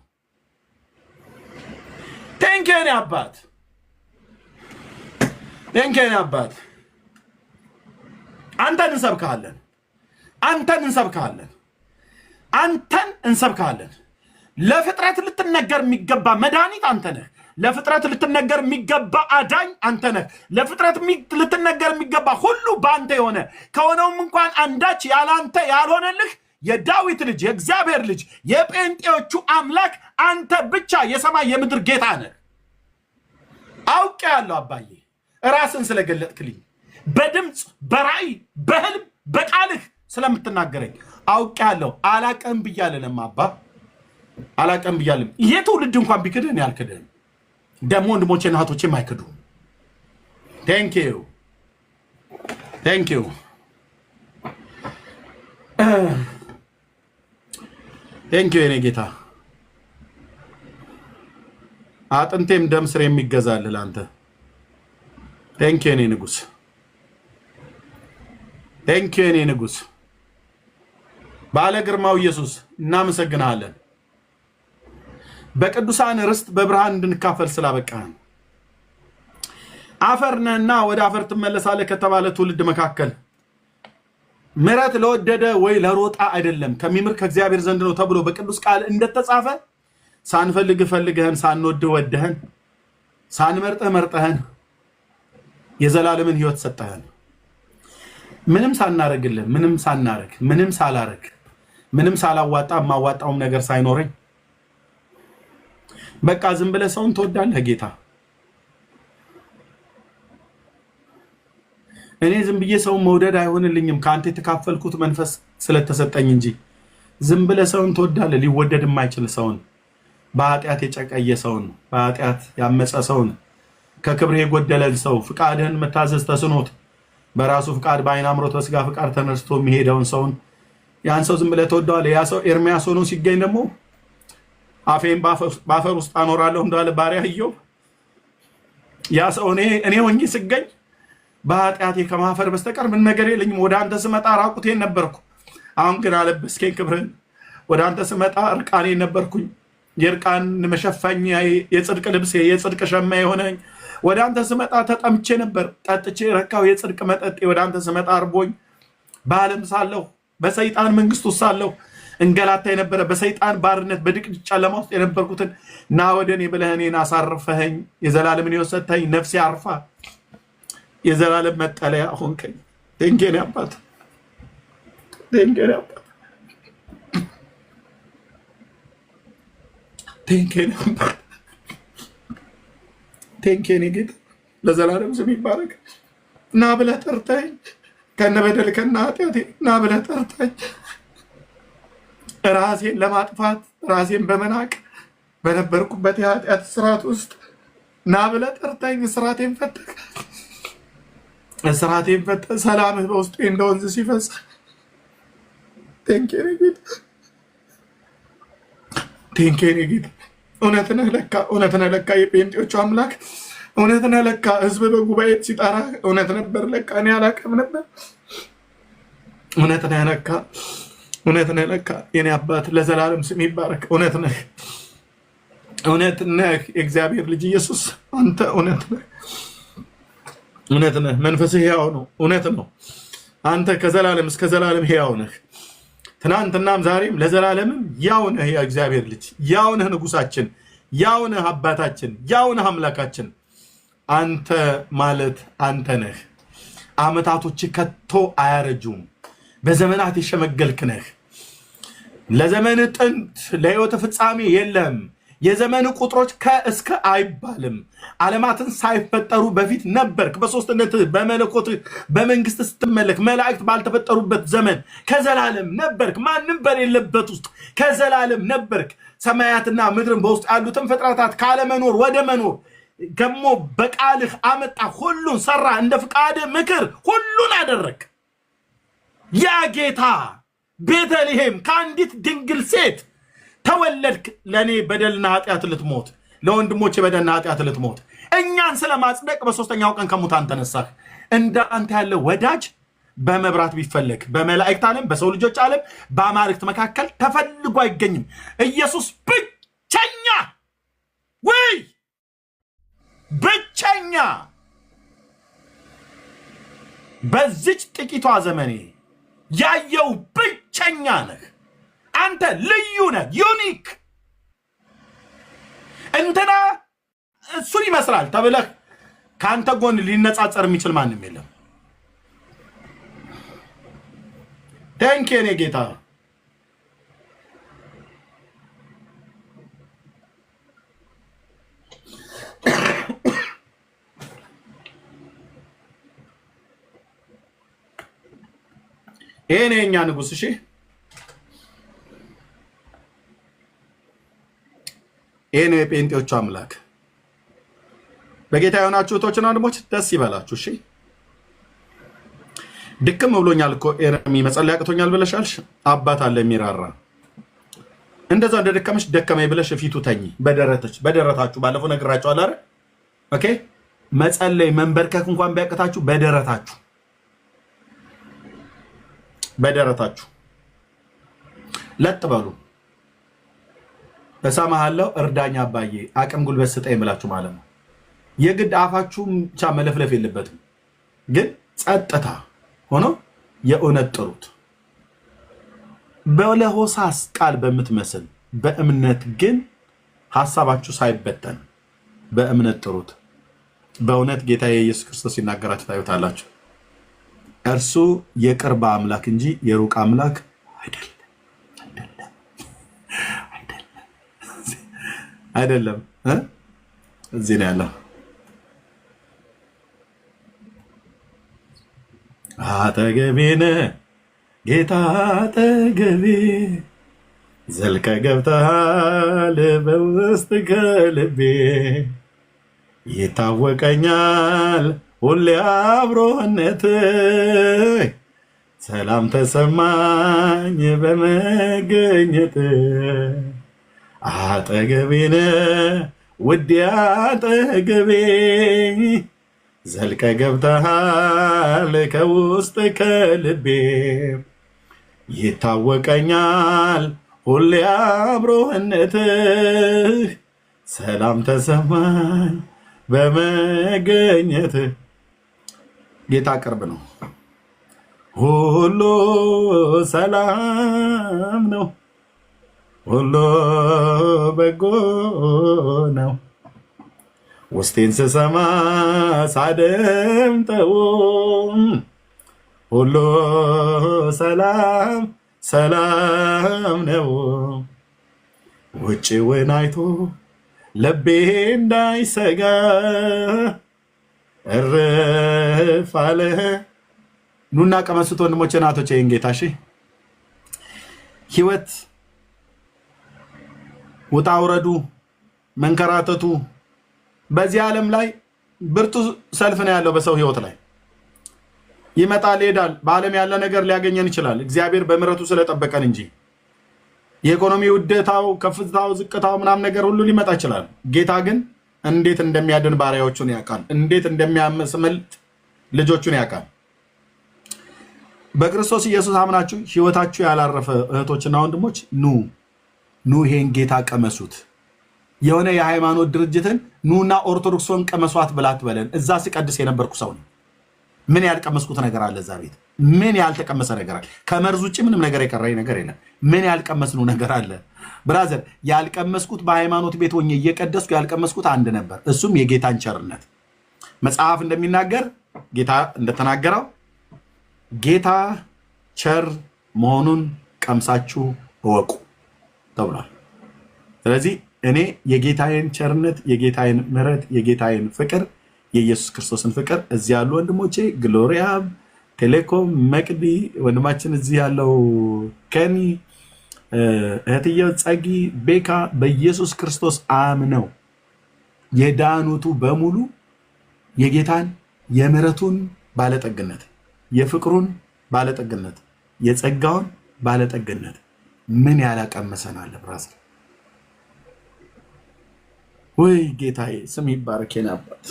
ቴንኬን አባት ቴንኬን አባት አንተን እንሰብክሃለን። አንተን እንሰብክሃለን። አንተን እንሰብክሃለን። ለፍጥረት ልትነገር የሚገባ መድኃኒት አንተ ነህ። ለፍጥረት ልትነገር የሚገባ አዳኝ አንተ ነህ። ለፍጥረት ልትነገር የሚገባ ሁሉ በአንተ የሆነ ከሆነውም እንኳን አንዳች ያላንተ ያልሆነልህ የዳዊት ልጅ የእግዚአብሔር ልጅ የጴንጤዎቹ አምላክ አንተ ብቻ የሰማይ የምድር ጌታ ነህ። አውቄያለሁ አባዬ ራስን ስለገለጥክልኝ በድምፅ በራእይ በህልም በቃልህ ስለምትናገረኝ አውቄያለሁ። አላቀም ብያለንም አባ አላቀም ብያለም። ይሄ ትውልድ እንኳን ቢክድን ያልክድን ደግሞ ወንድሞቼና እህቶቼም አይክዱም። ቴንኪዩ ቴንኪዩ ቴንኪዩ የኔ ጌታ አጥንቴም ደም ስር የሚገዛልህ ለአንተ ቴንኪዩ የኔ ንጉስ ቴንኪዩ የኔ ንጉስ ባለ ግርማው ኢየሱስ እናመሰግናለን። በቅዱሳን ርስት በብርሃን እንድንካፈል ስላበቃን አፈርነና ወደ አፈር ትመለሳለህ ከተባለ ትውልድ መካከል ምሕረት ለወደደ ወይ ለሮጣ አይደለም ከሚምር ከእግዚአብሔር ዘንድ ነው ተብሎ በቅዱስ ቃል እንደተጻፈ ሳንፈልግ ፈልገህን ሳንወድ ወደህን ሳንመርጥህ መርጠህን የዘላለምን ሕይወት ሰጠህን። ምንም ሳናረግልህ ምንም ሳናረግ ምንም ሳላረግ ምንም ሳላዋጣ ማዋጣውም ነገር ሳይኖረኝ በቃ ዝም ብለህ ሰውን ትወዳለህ ጌታ። እኔ ዝም ብዬ ሰውን መውደድ አይሆንልኝም ከአንተ የተካፈልኩት መንፈስ ስለተሰጠኝ እንጂ ዝም ብለህ ሰውን ትወዳለህ። ሊወደድ የማይችል ሰውን በኃጢአት የጨቀየ ሰውን በኃጢአት ያመፀ ሰውን ከክብር የጎደለን ሰው ፍቃድህን መታዘዝ ተስኖት በራሱ ፍቃድ በአይን አምሮት በስጋ ፍቃድ ተነስቶ የሚሄደውን ሰውን ያን ሰው ዝም ብለህ ትወደዋለህ። ያ ሰው ኤርሚያስ ሆኖ ሲገኝ ደግሞ አፌን ባፈር ውስጥ አኖራለሁ እንዳለ ባሪያ ኢዮብ ያ ሰው እኔ ሆኜ ስገኝ በኃጢአቴ ከማፈር በስተቀር ምን ነገር የለኝም። ወደ አንተ ስመጣ ራቁቴን ነበርኩ፣ አሁን ግን አለበስከኝ ክብርን። ወደ አንተ ስመጣ እርቃኔን ነበርኩኝ፣ የእርቃን መሸፈኛ የጽድቅ ልብሴ የጽድቅ ሸማ የሆነኝ። ወደ አንተ ስመጣ ተጠምቼ ነበር፣ ጠጥቼ ረካው የጽድቅ መጠጤ። ወደ አንተ ስመጣ አርቦኝ በዓለም ሳለሁ በሰይጣን መንግስት ውስጥ ሳለሁ እንገላታ የነበረ በሰይጣን ባርነት በድቅድቅ ጨለማ ውስጥ የነበርኩትን ና ወደ እኔ ብለህ እኔን አሳርፈኸኝ የዘላለምን ሕይወት ሰጥተኸኝ ነፍሴ አርፋ የዘላለም መጠለያ ሆንከኝ። ቴንኬን አባት ቴንኬን አባት ቴንኬን አባት ቴንኬን ጌታ ለዘላለም ስም ይባረክ። ና ብለህ ጠርተኸኝ ከነ በደል ከነ ኃጢአቴ ና ብለህ ጠርተኸኝ ራሴን ለማጥፋት ራሴን በመናቅ በነበርኩበት የኃጢአት ስርዓት ውስጥ ና ብለህ ጠርተኸኝ እስራቴን ፈተህ ሰላምህ በውስጤ እንደ ወንዝ ሲፈስ ቴንኬን ጌታ ቴንኬን ጌታ እውነት ነህ ለካ የጴንጤዎቹ አምላክ እውነት ነህ ለካ ህዝብ በጉባኤ ሲጠራ እውነት ነበር ለካ እኔ አላውቅም ነበር። እውነት ነህ ለካ የኔ አባት ለዘላለም ስም ይባረክ። እውነት ነህ የእግዚአብሔር ልጅ ኢየሱስ አንተ እውነት ነህ። መንፈስህ ሕያው ነው። እውነት ነው። አንተ ከዘላለም እስከ ዘላለም ሕያው ነህ። ትናንትናም ዛሬም ለዘላለምም ያው ነህ። የእግዚአብሔር ልጅ ያው ነህ። ንጉሳችን ያው ነህ። አባታችን ያው ነህ። አምላካችን አንተ ማለት አንተ ነህ። ዓመታቶች ከቶ አያረጁም። በዘመናት የሸመገልክ ነህ። ለዘመን ጥንት ለሕይወት ፍጻሜ የለም። የዘመኑ ቁጥሮች ከእስከ አይባልም። ዓለማትን ሳይፈጠሩ በፊት ነበርክ። በሶስትነት በመለኮት በመንግስት ስትመለክ መላእክት ባልተፈጠሩበት ዘመን ከዘላለም ነበርክ። ማንም በሌለበት ውስጥ ከዘላለም ነበርክ። ሰማያትና ምድርን በውስጥ ያሉትን ፍጥረታት ካለመኖር ወደ መኖር ገሞ በቃልህ አመጣ። ሁሉን ሰራ። እንደ ፍቃድ ምክር ሁሉን አደረክ። ያ ጌታ ቤተልሔም ከአንዲት ድንግል ሴት ተወለድክ። ለእኔ በደልና ኃጢአት ልትሞት፣ ለወንድሞች በደልና ኃጢአት ልትሞት፣ እኛን ስለማጽደቅ በሶስተኛው ቀን ከሙታን ተነሳህ። እንደ አንተ ያለ ወዳጅ በመብራት ቢፈለግ በመላእክት ዓለም፣ በሰው ልጆች ዓለም፣ በአማልክት መካከል ተፈልጎ አይገኝም። ኢየሱስ ብቸኛ ወይ ብቸኛ በዚች ጥቂቷ ዘመኔ ያየው ብቸኛ ነህ። አንተ ልዩ ነህ፣ ዩኒክ። እንትና እሱን ይመስላል ተብለህ ከአንተ ጎን ሊነጻጸር የሚችል ማንም የለም። ቴንክ ኔ ጌታ ይሄ የኛ ንጉስ። እሺ ይሄ ነው የጴንጤዎቹ አምላክ። በጌታ የሆናችሁ እህቶችና ወንድሞች ደስ ይበላችሁ። እሺ ድክም ብሎኛል እኮ ኤርሚ መጸለይ አቅቶኛል ብለሻልሽ። አባት አለ የሚራራ። እንደዛ እንደ ደከመሽ ደከመኝ ብለሽ ፊቱ ተኝ። በደረታችሁ ባለፈው ነግራችኋል አይደል? ኦኬ መጸለይ መንበርከክ እንኳን ቢያቅታችሁ በደረታችሁ ለጥ በሉ። እሰማሃለሁ እርዳኛ አባዬ አቅም ጉልበት ስጠኝ ብላችሁ ማለት ነው። የግድ አፋችሁም ብቻ መለፍለፍ የለበትም፣ ግን ጸጥታ ሆኖ የእውነት ጥሩት። በለሆሳስ ቃል በምትመስል በእምነት ግን ሐሳባችሁ ሳይበተን በእምነት ጥሩት። በእውነት ጌታ ኢየሱስ ክርስቶስ ሲናገራችሁ ታዩታላችሁ። እርሱ የቅርብ አምላክ እንጂ የሩቅ አምላክ አይደለም። እዚህ ነው ያለው። አጠገቤ ነህ ጌታ አጠገቤ፣ ዘልቀ ገብተሃል በውስጥ ከልቤ፣ ይታወቀኛል ሁሌ አብሮነት፣ ሰላም ተሰማኝ በመገኘት፣ አጠገቤ ነህ ውዴ አጠገቤ፣ ዘልቀ ገብተሃል ከውስጥ ከልቤ፣ ይታወቀኛል ሁሌ አብሮነትህ፣ ሰላም ተሰማኝ በመገኘት። ጌታ ቅርብ ነው። ሁሉ ሰላም ነው፣ ሁሉ በጎ ነው። ውስጤን ስሰማ ሳደምጠው ሁሉ ሰላም ሰላም ነው። ውጭውን አይቶ ልቤ እንዳይሰጋ እረፍ አለ። ኑና ቀመሱት ወንድሞቼ እናቶቼ። ይህን ጌታ እሺ፣ ህይወት ውጣ ውረዱ መንከራተቱ በዚህ ዓለም ላይ ብርቱ ሰልፍ ነው ያለው። በሰው ህይወት ላይ ይመጣል ይሄዳል። በዓለም ያለ ነገር ሊያገኘን ይችላል፣ እግዚአብሔር በምሕረቱ ስለጠበቀን እንጂ። የኢኮኖሚ ውደታው፣ ከፍታው፣ ዝቅታው ምናምን ነገር ሁሉ ሊመጣ ይችላል። ጌታ ግን እንዴት እንደሚያድን ባሪያዎቹን ያውቃል፣ እንዴት እንደሚያመስመልጥ ልጆቹን ያውቃል። በክርስቶስ ኢየሱስ አምናችሁ ህይወታችሁ ያላረፈ እህቶችና ወንድሞች ኑ ይሄን ጌታ ቀመሱት። የሆነ የሃይማኖት ድርጅትን ኑና ኦርቶዶክሶን ቀመሷት ብላት በለን። እዛ ሲቀድስ የነበርኩ ሰው ነው። ምን ያልቀመስኩት ነገር አለ? እዛ ቤት ምን ያልተቀመሰ ነገር አለ? ከመርዝ ውጭ ምንም ነገር የቀረኝ ነገር የለም። ምን ያልቀመስኑ ነገር አለ? ብራዘር ያልቀመስኩት በሃይማኖት ቤት ሆኜ እየቀደስኩ ያልቀመስኩት አንድ ነበር። እሱም የጌታን ቸርነት። መጽሐፍ እንደሚናገር ጌታ እንደተናገረው ጌታ ቸር መሆኑን ቀምሳችሁ እወቁ ተብሏል። ስለዚህ እኔ የጌታዬን ቸርነት፣ የጌታዬን ምሕረት፣ የጌታዬን ፍቅር፣ የኢየሱስ ክርስቶስን ፍቅር እዚህ ያሉ ወንድሞቼ ግሎሪያ፣ ቴሌኮም፣ መቅዲ፣ ወንድማችን እዚህ ያለው ከኒ፣ እህትየው ጸጊ፣ ቤካ በኢየሱስ ክርስቶስ አምነው የዳኑቱ በሙሉ የጌታን የምሕረቱን ባለጠግነት፣ የፍቅሩን ባለጠግነት፣ የጸጋውን ባለጠግነት ምን ያላቀመሰናል ብራዘር። ወይ ጌታዬ ስም ይባረክ የኔ አባት።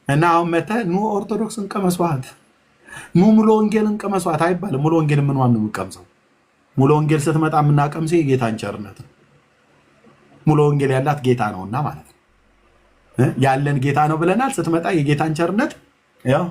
እና አሁን መተህ ኑ ኦርቶዶክስን ቀመስዋት፣ ኑ ሙሉ ወንጌልን ቀመስዋት አይባልም። ሙሉ ወንጌል ምን ዋን ነው የምንቀምሰው? ሙሉ ወንጌል ስትመጣ የምናቀምሰው የጌታን ቸርነት ነው። ሙሉ ወንጌል ያላት ጌታ ነውና ማለት ነው። ያለን ጌታ ነው ብለናል። ስትመጣ የጌታን ቸርነት ያው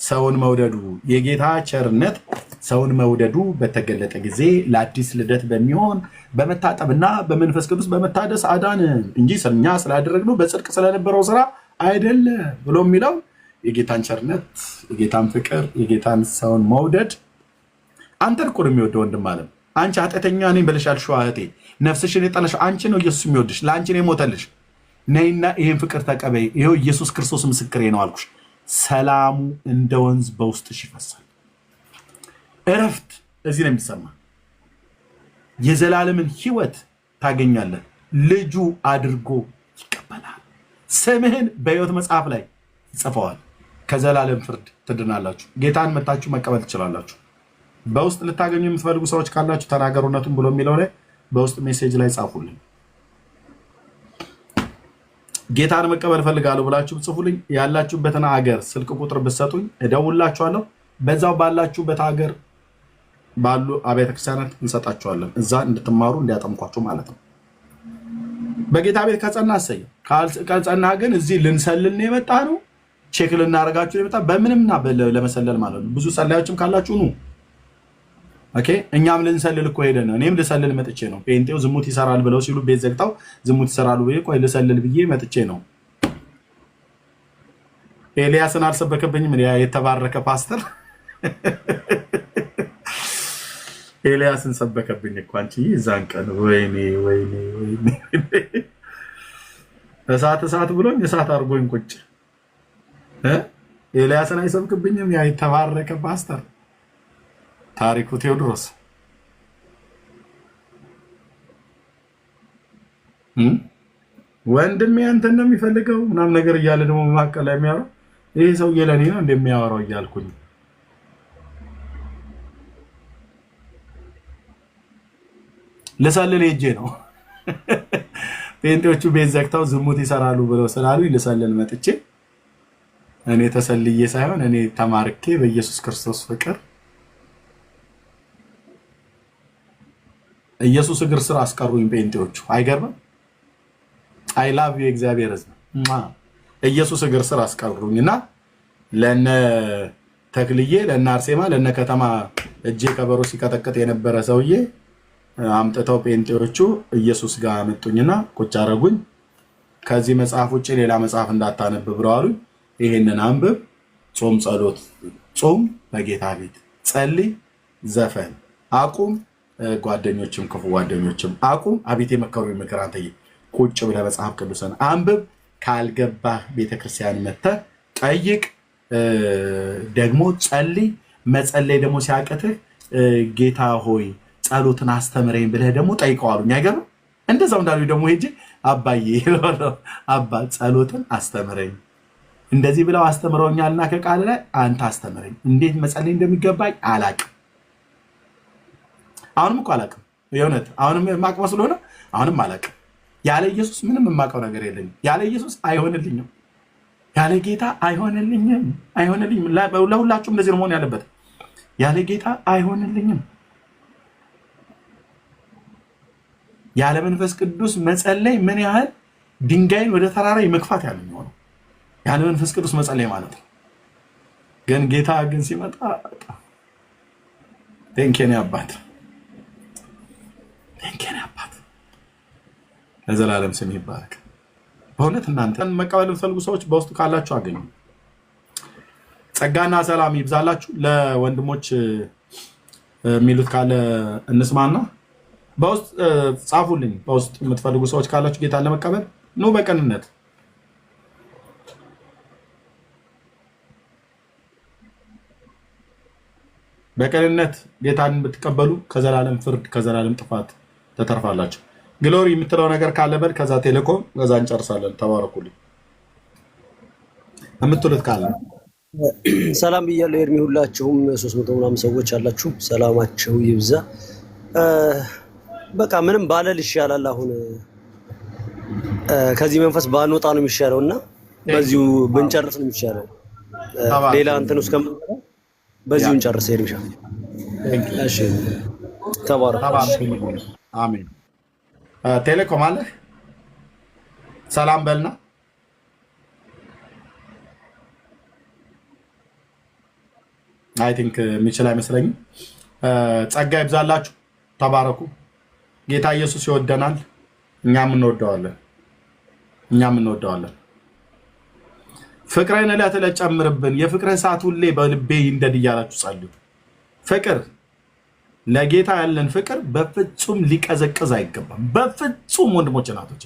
ሰውን መውደዱ የጌታ ቸርነት ሰውን መውደዱ በተገለጠ ጊዜ ለአዲስ ልደት በሚሆን በመታጠብና በመንፈስ ቅዱስ በመታደስ አዳን እንጂ እኛ ስላደረግነው በጽድቅ ስለነበረው ስራ አይደለ ብሎ የሚለው የጌታን ቸርነት፣ የጌታን ፍቅር፣ የጌታን ሰውን መውደድ አንተን እኮ ነው የሚወደው ወንድም አለም። አንቺ ኃጢአተኛ ነኝ ብለሻል። ሸዋ እህቴ ነፍስሽን የጠለሽው አንቺ ነው ኢየሱስ የሚወድሽ፣ ለአንቺ ነው የሞተልሽ። ነይና ይሄን ፍቅር ተቀበይ። ይሄው ኢየሱስ ክርስቶስ ምስክሬ ነው አልኩሽ። ሰላሙ እንደ ወንዝ በውስጥሽ ይፈሳል። እረፍት እዚህ ነው የሚሰማ። የዘላለምን ህይወት ታገኛለህ። ልጁ አድርጎ ይቀበላል። ስምህን በህይወት መጽሐፍ ላይ ይጽፈዋል። ከዘላለም ፍርድ ትድናላችሁ። ጌታን መታችሁ መቀበል ትችላላችሁ። በውስጥ ልታገኙ የምትፈልጉ ሰዎች ካላችሁ ተናገሩነቱን ብሎ የሚለው ላይ በውስጥ ሜሴጅ ላይ ጻፉልኝ። ጌታን መቀበል ፈልጋለሁ ብላችሁ ጽፉልኝ። ያላችሁበትን ሀገር ስልክ ቁጥር ብትሰጡኝ እደውላችኋለሁ። በዛው ባላችሁበት ሀገር ባሉ አብያተ ክርስቲያናት እንሰጣችኋለን። እዛ እንድትማሩ እንዲያጠምቋችሁ ማለት ነው። በጌታ ቤት ከጸና አሰየ። ካልጸና ግን እዚህ ልንሰልል ነው የመጣ ነው። ቼክ ልናደርጋችሁ ነው የመጣ በምንምና ለመሰለል ማለት ነው። ብዙ ሰላዮችም ካላችሁ ኑ። ኦኬ እኛም ልንሰልል እኮ ሄደን ነው። እኔም ልሰልል መጥቼ ነው። ጴንጤው ዝሙት ይሰራል ብለው ሲሉ ቤት ዘግታው ዝሙት ይሰራሉ ብዬ ቆይ ልሰልል ብዬ መጥቼ ነው። ኤልያስን አልሰበከብኝም የተባረከ ፓስተር ኤልያስን ሰበከብኝ እኮ አንቺ እዛን ቀን። ወይኔ ወይኔ ወይኔ እሳት ብሎኝ እሳት አድርጎኝ ቁጭ። ኤልያስን አይሰብክብኝም ያ የተባረከ ፓስተር ታሪኩ ቴዎድሮስ። ወንድሜ አንተን ነው የሚፈልገው ምናምን ነገር እያለ ደግሞ መካከል ላይ የሚያወራው ይሄ ሰውዬ ለኔ ነው እንደሚያወራው እያልኩኝ ልሰልል ሄጄ ነው። ጴንጤዎቹ ቤት ዘግተው ዝሙት ይሰራሉ ብለው ስላሉ ልሰልል መጥቼ እኔ ተሰልዬ ሳይሆን እኔ ተማርኬ በኢየሱስ ክርስቶስ ፍቅር ኢየሱስ እግር ስር አስቀሩኝ ጴንጤዎቹ። አይገርምም? አይ ላቭ ዩ እግዚአብሔር ሕዝብ ኢየሱስ እግር ስር አስቀሩኝና ለነ ተክልዬ ለነ አርሴማ ለነ ከተማ እጄ ከበሮ ሲቀጠቅጥ የነበረ ሰውዬ አምጥተው ጴንጤዎቹ ኢየሱስ ጋር አመጡኝና ቁጭ አረጉኝ። ከዚህ መጽሐፍ ውጭ ሌላ መጽሐፍ እንዳታነብ ብለዋሉኝ። ይሄንን አንብብ፣ ጾም ጸሎት ጾም፣ በጌታ ቤት ጸልይ፣ ዘፈን አቁም፣ ጓደኞችም ክፉ ጓደኞችም አቁም። አቤት የመከሩኝ ምክር አንተዬ። ቁጭ ብለህ መጽሐፍ ቅዱስን አንብብ። ካልገባህ ቤተክርስቲያን መተህ ጠይቅ፣ ደግሞ ጸልይ። መጸለይ ደግሞ ሲያቅትህ ጌታ ሆይ ጸሎትን አስተምረኝ ብለህ ደግሞ ጠይቀዋሉኝ። አይገርም? እንደዛው እንዳሉ ደግሞ ሄጄ አባዬ አባ ጸሎትን አስተምረኝ እንደዚህ ብለው አስተምረውኛልና ከቃል ላይ አንተ አስተምረኝ። እንዴት መጸለይ እንደሚገባኝ አላቅም። አሁንም እኮ አላቅም። የእውነት አሁንም ማቅመ ስለሆነ አሁንም አላቅም። ያለ ኢየሱስ ምንም የማውቀው ነገር የለኝም። ያለ ኢየሱስ አይሆንልኝም። ያለ ጌታ አይሆንልኝም። አይሆንልኝም። ለሁላችሁም እንደዚህ ነው መሆን ያለበት። ያለ ጌታ አይሆንልኝም። ያለ መንፈስ ቅዱስ መጸለይ ምን ያህል ድንጋይን ወደ ተራራ መግፋት ያለ ነው። ያለ መንፈስ ቅዱስ መጸለይ ማለት ነው። ግን ጌታ ግን ሲመጣ ቴንኬን አባት ለዘላለም ስም ይባረክ። በእውነት እናንተን መቀበል የምትፈልጉ ሰዎች በውስጡ ካላችሁ አገኙ። ጸጋና ሰላም ይብዛላችሁ። ለወንድሞች የሚሉት ካለ እንስማና በውስጥ ጻፉልኝ። በውስጥ የምትፈልጉ ሰዎች ካላችሁ ጌታን ለመቀበል ኑ በቅንነት ጌታን ብትቀበሉ ከዘላለም ፍርድ ከዘላለም ጥፋት ተተርፋላችሁ። ግሎሪ የምትለው ነገር ካለ በል። ከዛ ቴሌኮም ከዛ እንጨርሳለን። ተባረኩልኝ የምትሉት ካለ ሰላም ብያለሁ። ኤርሚ ሁላችሁም 300 ምናምን ሰዎች አላችሁ። ሰላማችሁ ይብዛ። በቃ ምንም ባለል ይሻላል። አሁን ከዚህ መንፈስ ባንወጣ ነው የሚሻለውና በዚሁ ብንጨርስ ነው የሚሻለው። ሌላ እንትን ውስጥ ከምንገባ በዚሁ እንጨርስ። ኤርሚሻ እሺ፣ ተባረክ። አሜን። ቴሌኮም አለ ሰላም በልና አይ ቲንክ የሚችል አይመስለኝም። ጸጋ ይብዛላችሁ። ተባረኩ። ጌታ ኢየሱስ ይወደናል፣ እኛም እንወደዋለን። ፍቅርን ዕለት ዕለት ጨምርብን፣ የፍቅርን ሰዓት ሁሌ በልቤ ይንደድ እያላችሁ ጸልዩ። ፍቅር ለጌታ ያለን ፍቅር በፍጹም ሊቀዘቅዝ አይገባም። በፍጹም ወንድሞች እናቶች፣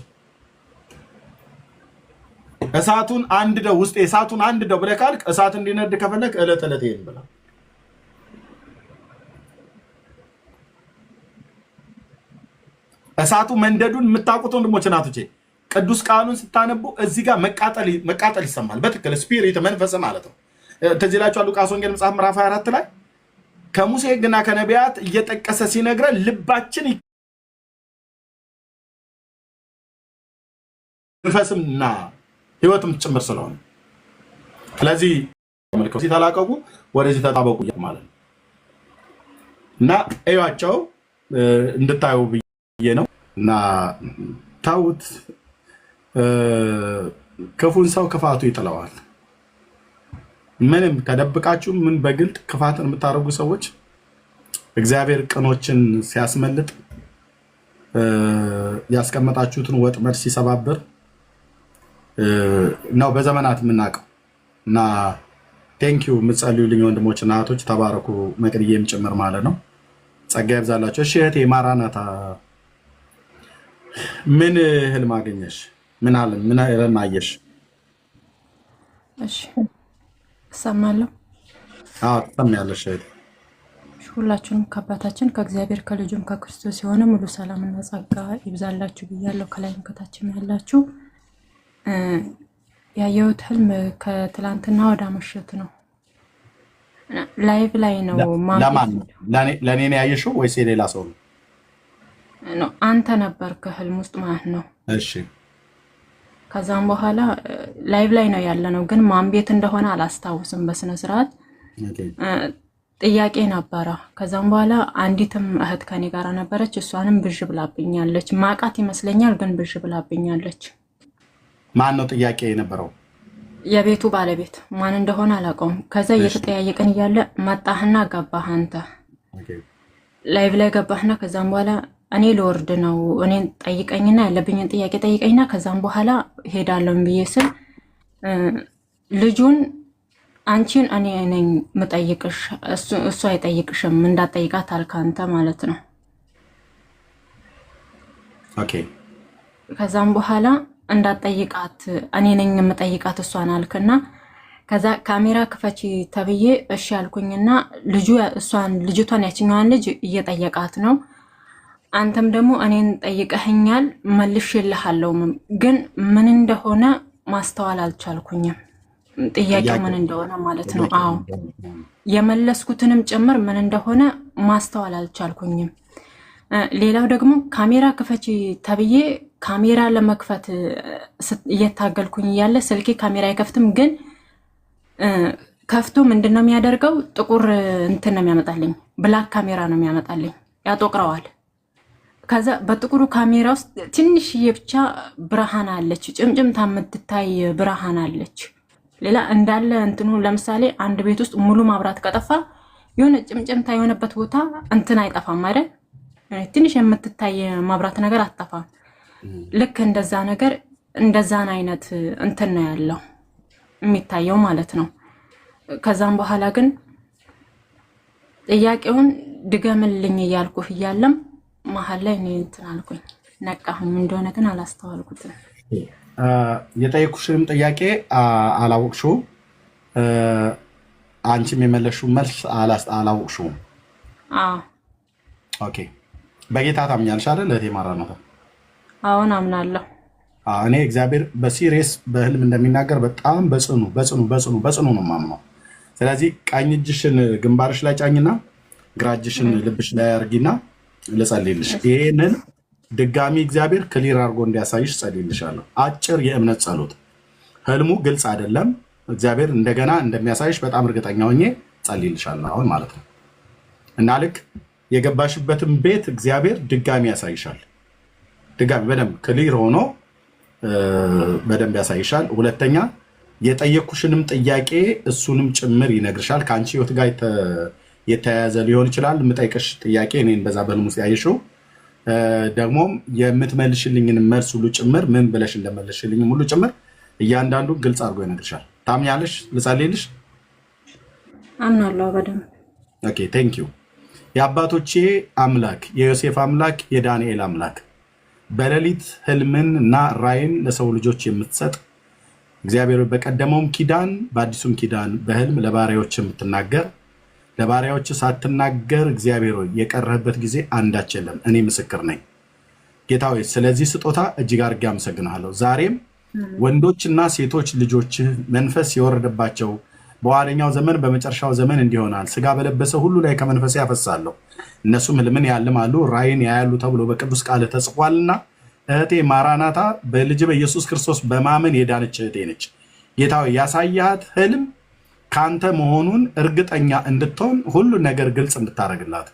እሳቱን አንድደው ውስጥ እሳቱን አንድደው ብለህ ካልክ እሳት እንዲነድ ከፈለክ ዕለት ዕለት ይሄን ብላ። እሳቱ መንደዱን የምታውቁት ወንድሞች እናቶቼ፣ ቅዱስ ቃሉን ስታነቡ እዚህ ጋር መቃጠል ይሰማል። በትክክል ስፒሪት መንፈስ ማለት ነው። ትዝ ይላችኋል ሉቃስ ወንጌል መጽሐፍ ምዕራፍ 24 ላይ ከሙሴ ሕግና ከነቢያት እየጠቀሰ ሲነግረን ልባችን መንፈስምና ሕይወትም ጭምር ስለሆነ ስለዚህ ተላቀቁ፣ ወደዚህ ተጣበቁ ማለት ነው እና እዩዋቸው እንድታዩ ብዬ ነው። እና ታውት ክፉን ሰው ክፋቱ ይጥለዋል። ምንም ተደብቃችሁ ምን በግልጥ ክፋትን የምታደርጉ ሰዎች እግዚአብሔር ቅኖችን ሲያስመልጥ ያስቀመጣችሁትን ወጥመድ ሲሰባብር ነው በዘመናት የምናውቀው። እና ቴንኪዩ የምትጸልዩልኝ ወንድሞች እና እህቶች ተባረኩ። መቅድዬም ጭምር ማለት ነው። ጸጋ ይብዛላችሁ። እሺ እህቴ ማራናታ ምን ህልም አገኘሽ? ምን ህልም አየሽ? እሺ እሰማለሁ። ትሰሚያለሽ እህቴ። ሁላችሁንም ከአባታችን ከእግዚአብሔር ከልጁም ከክርስቶስ የሆነ ሙሉ ሰላምና ጸጋ ይብዛላችሁ ብያለሁ። ከላይም ከታችም ያላችሁ ያየሁት ህልም ከትላንትና ወደ ምሽት ነው። ላይቭ ላይ ነው። ለእኔ ነው ያየሽው ወይስ የሌላ ሰው ነው? አንተ ነበር ከህልም ውስጥ ማለት ነው። እሺ። ከዛም በኋላ ላይቭ ላይ ነው ያለ ነው፣ ግን ማን ቤት እንደሆነ አላስታውስም በስነ ስርዓት። ጥያቄ ነበረ። ከዛም በኋላ አንዲትም እህት ከኔ ጋር ነበረች። እሷንም ብዥ ብላብኛለች። ማቃት ይመስለኛል፣ ግን ብዥ ብላብኛለች። ማን ነው ጥያቄ የነበረው? የቤቱ ባለቤት ማን እንደሆነ አላውቀውም። ከዛ እየተጠያየቅን እያለ መጣህና ገባህ አንተ ላይቭ ላይ ገባህና ከዛም በኋላ እኔ ልወርድ ነው እኔን ጠይቀኝና ያለብኝን ጥያቄ ጠይቀኝና ከዛም በኋላ ሄዳለሁ ብዬ ስል ልጁን አንቺን እኔ ነኝ የምጠይቅሽ እሱ አይጠይቅሽም እንዳትጠይቃት አልክ አንተ ማለት ነው። ኦኬ። ከዛም በኋላ እንዳትጠይቃት እኔ ነኝ የምጠይቃት እሷን አልክና ከዛ ካሜራ ክፈቺ ተብዬ እሺ አልኩኝና ልጅቷን ያችኛዋን ልጅ እየጠየቃት ነው። አንተም ደግሞ እኔን ጠይቀኸኛል መልሼልሃለሁ፣ ግን ምን እንደሆነ ማስተዋል አልቻልኩኝም። ጥያቄው ምን እንደሆነ ማለት ነው። አዎ የመለስኩትንም ጭምር ምን እንደሆነ ማስተዋል አልቻልኩኝም። ሌላው ደግሞ ካሜራ ክፈቺ ተብዬ ካሜራ ለመክፈት እየታገልኩኝ እያለ ስልኬ ካሜራ አይከፍትም፣ ግን ከፍቶ ምንድነው የሚያደርገው? ጥቁር እንትን ነው የሚያመጣልኝ፣ ብላክ ካሜራ ነው የሚያመጣልኝ፣ ያጦቅረዋል። ከዛ በጥቁሩ ካሜራ ውስጥ ትንሽዬ ብቻ ብርሃን አለች፣ ጭምጭምታ የምትታይ ብርሃን አለች። ሌላ እንዳለ እንትኑ ለምሳሌ አንድ ቤት ውስጥ ሙሉ ማብራት ከጠፋ የሆነ ጭምጭምታ የሆነበት ቦታ እንትን አይጠፋም አይደል? ትንሽ የምትታይ ማብራት ነገር አትጠፋም። ልክ እንደዛ ነገር እንደዛን አይነት እንትን ነው ያለው የሚታየው ማለት ነው። ከዛም በኋላ ግን ጥያቄውን ድገምልኝ እያልኩህ እያለም መሀል ላይ እኔ እንትን አልኩኝ ነቃሁኝ። እንደሆነ ግን አላስተዋልኩትም። የጠየኩሽንም ጥያቄ አላወቅሽውም። አንቺም የመለሽው መልስ አላወቅሽውም። ኦኬ። በጌታ ታምኛለሽ አይደል? ለእቴ ማራናታ አሁን አምናለሁ። እኔ እግዚአብሔር በሲሪየስ በህልም እንደሚናገር በጣም በጽኑ ነው የማምነው። ስለዚህ ቀኝ እጅሽን ግንባርሽ ላይ ጫኝና ግራ እጅሽን ልብሽ ላይ አርጊና ልጸልይልሽ። ይህንን ድጋሚ እግዚአብሔር ክሊር አድርጎ እንዲያሳይሽ ጸልይልሻለሁ። አጭር የእምነት ጸሎት። ህልሙ ግልጽ አይደለም። እግዚአብሔር እንደገና እንደሚያሳይሽ በጣም እርግጠኛ ሆኜ ጸልይልሻለሁ አሁን ማለት ነው። እና ልክ የገባሽበትን ቤት እግዚአብሔር ድጋሚ ያሳይሻል። ድጋሚ በደንብ ክሊር ሆኖ በደንብ ያሳይሻል። ሁለተኛ የጠየኩሽንም ጥያቄ እሱንም ጭምር ይነግርሻል። ከአንቺ ህይወት ጋር የተያያዘ ሊሆን ይችላል። የምጠይቅሽ ጥያቄ እኔን በዛ በህልም ውስጥ ያየሽው ደግሞም የምትመልሽልኝን መልስ ሁሉ ጭምር ምን ብለሽ እንደመለሽልኝም ሁሉ ጭምር እያንዳንዱ ግልጽ አድርጎ ይነግርሻል። ታምኛለሽ? ልጸልይልሽ? አምናለሁ በደንብ። ኦኬ ቴንክ ዩ። የአባቶቼ አምላክ የዮሴፍ አምላክ የዳንኤል አምላክ በሌሊት ህልምን እና ራእይን ለሰው ልጆች የምትሰጥ እግዚአብሔር በቀደመውም ኪዳን በአዲሱም ኪዳን በህልም ለባሪያዎች የምትናገር ለባሪያዎች ሳትናገር እግዚአብሔር ሆይ የቀረህበት ጊዜ አንዳች የለም። እኔ ምስክር ነኝ ጌታ ሆይ። ስለዚህ ስጦታ እጅግ አድርጌ አመሰግንሃለሁ። ዛሬም ወንዶችና ሴቶች ልጆች መንፈስ የወረደባቸው በኋለኛው ዘመን በመጨረሻው ዘመን እንዲሆናል ስጋ በለበሰ ሁሉ ላይ ከመንፈስ ያፈሳለሁ። እነሱም ህልምን ያልማሉ ራእይን ያያሉ ተብሎ በቅዱስ ቃል ተጽፏልና እህቴ ማራናታ በልጅ በኢየሱስ ክርስቶስ በማመን የዳነች እህቴ ነች። ጌታ ሆይ ያሳያት ህልም ካንተ መሆኑን እርግጠኛ እንድትሆን ሁሉ ነገር ግልጽ እንድታደርግላት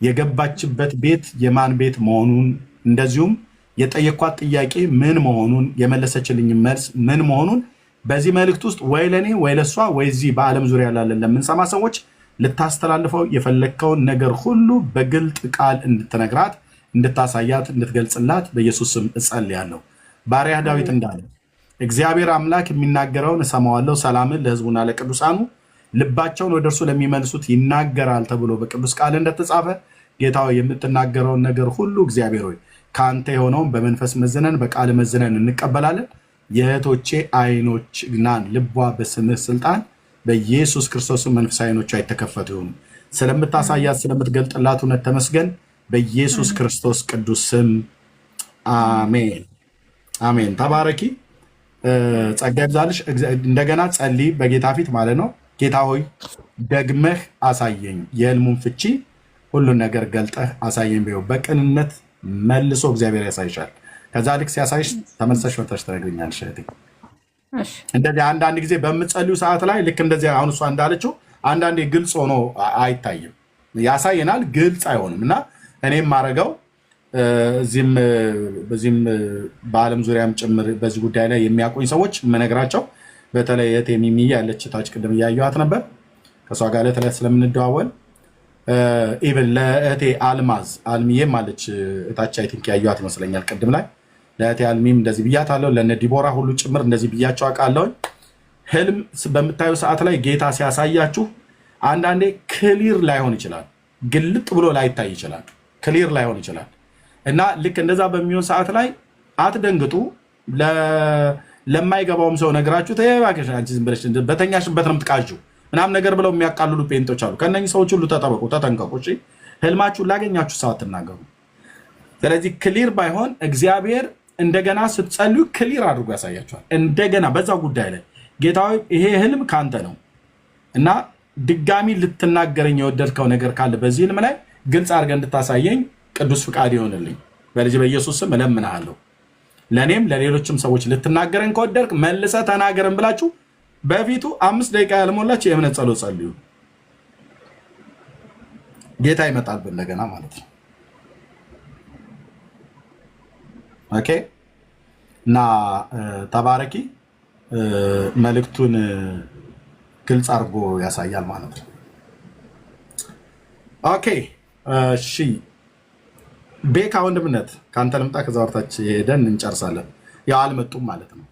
የገባችበት ቤት የማን ቤት መሆኑን እንደዚሁም የጠየኳት ጥያቄ ምን መሆኑን የመለሰችልኝ መልስ ምን መሆኑን በዚህ መልእክት ውስጥ ወይ ለኔ ወይ ለሷ ወይ እዚህ በዓለም ዙሪያ ላለን ለምንሰማ ሰዎች ልታስተላልፈው የፈለግከውን ነገር ሁሉ በግልጥ ቃል እንድትነግራት እንድታሳያት እንድትገልጽላት በኢየሱስ ስም እጸልያለሁ። ባሪያ ዳዊት እንዳለ እግዚአብሔር አምላክ የሚናገረውን እሰማዋለሁ፣ ሰላምን ለህዝቡና ለቅዱሳኑ ልባቸውን ወደ እርሱ ለሚመልሱት ይናገራል ተብሎ በቅዱስ ቃል እንደተጻፈ ጌታ ሆይ የምትናገረውን ነገር ሁሉ እግዚአብሔር ሆይ ከአንተ የሆነውን በመንፈስ መዝነን በቃል መዝነን እንቀበላለን። የእህቶቼ አይኖች ናን ልቧ በስምህ ስልጣን በኢየሱስ ክርስቶስ መንፈሳዊ አይኖቿ የተከፈቱ ይሁኑ። ስለምታሳያት ስለምትገልጥላት እውነት ተመስገን። በኢየሱስ ክርስቶስ ቅዱስ ስም አሜን አሜን። ተባረኪ። ጸጋ ይብዛልሽ። እንደገና ጸልይ በጌታ ፊት ማለት ነው። ጌታ ሆይ ደግመህ አሳየኝ፣ የህልሙን ፍቺ ሁሉን ነገር ገልጠህ አሳየኝ። ቢሆን በቅንነት መልሶ እግዚአብሔር ያሳይሻል። ከዛ ልክ ሲያሳይሽ ተመልሰሽ ወጥተሽ ትነግሪኛለሽ እህቴ። እንደዚህ አንዳንድ ጊዜ በምትጸልዩ ሰዓት ላይ ልክ እንደዚህ አሁን እሷ እንዳለችው አንዳንዴ ግልጽ ሆኖ አይታይም፣ ያሳየናል፣ ግልጽ አይሆንም። እና እኔም ማድረገው በዚህም በዓለም ዙሪያም ጭምር በዚህ ጉዳይ ላይ የሚያቆኝ ሰዎች የምነግራቸው በተለይ እህቴ ሚሚ ያለች ታች ቅድም እያየኋት ነበር ከእሷ ጋር ለተለት ስለምንደዋወል ኢቨን ለእህቴ አልሚዬም አለች እታች አይ ቲንክ ያየኋት ይመስለኛል ቅድም ላይ ለእህቴ አልሚም እንደዚህ ብያታለሁ። ለእነ ዲቦራ ሁሉ ጭምር እንደዚህ ብያቸው አውቃለሁኝ። ህልም በምታዩ ሰዓት ላይ ጌታ ሲያሳያችሁ አንዳንዴ ክሊር ላይሆን ይችላል፣ ግልጥ ብሎ ላይታይ ይችላል፣ ክሊር ላይሆን ይችላል። እና ልክ እንደዛ በሚሆን ሰዓት ላይ አትደንግጡ። ለማይገባውም ሰው ነግራችሁ ተባከሽ አንቺ ዝም ብለሽ በተኛሽበት ነው የምትቃዡ ምናምን ነገር ብለው የሚያቃልሉ ጴንጦች አሉ። ከነኚህ ሰዎች ሁሉ ተጠበቁ፣ ተጠንቀቁ። እሺ ህልማችሁ ላገኛችሁ ሰው አትናገሩ። ስለዚህ ክሊር ባይሆን እግዚአብሔር እንደገና ስትጸልዩ ክሊር አድርጎ ያሳያችኋል። እንደገና በዛ ጉዳይ ላይ ጌታዊ ይሄ ህልም ካንተ ነው እና ድጋሚ ልትናገረኝ የወደድከው ነገር ካለ በዚህ ህልም ላይ ግልጽ አድርገህ እንድታሳየኝ ቅዱስ ፍቃድ ይሆንልኝ በልጅ በኢየሱስ ስም እለምንሃለሁ። ለእኔም ለሌሎችም ሰዎች ልትናገረን ከወደድክ መልሰህ ተናገረን ብላችሁ በፊቱ 5 ደቂቃ ያልሞላች የእምነት ጸሎት ጸልዩ። ጌታ ይመጣል እንደገና ማለት ነው። ኦኬ እና ተባረኪ። መልእክቱን ግልጽ አድርጎ ያሳያል ማለት ነው። ኦኬ እሺ ቤካ ወንድምነት ከአንተ ልምጣ፣ ከዛ ወርታች ሄደን እንጨርሳለን። ያው አልመጡም ማለት ነው።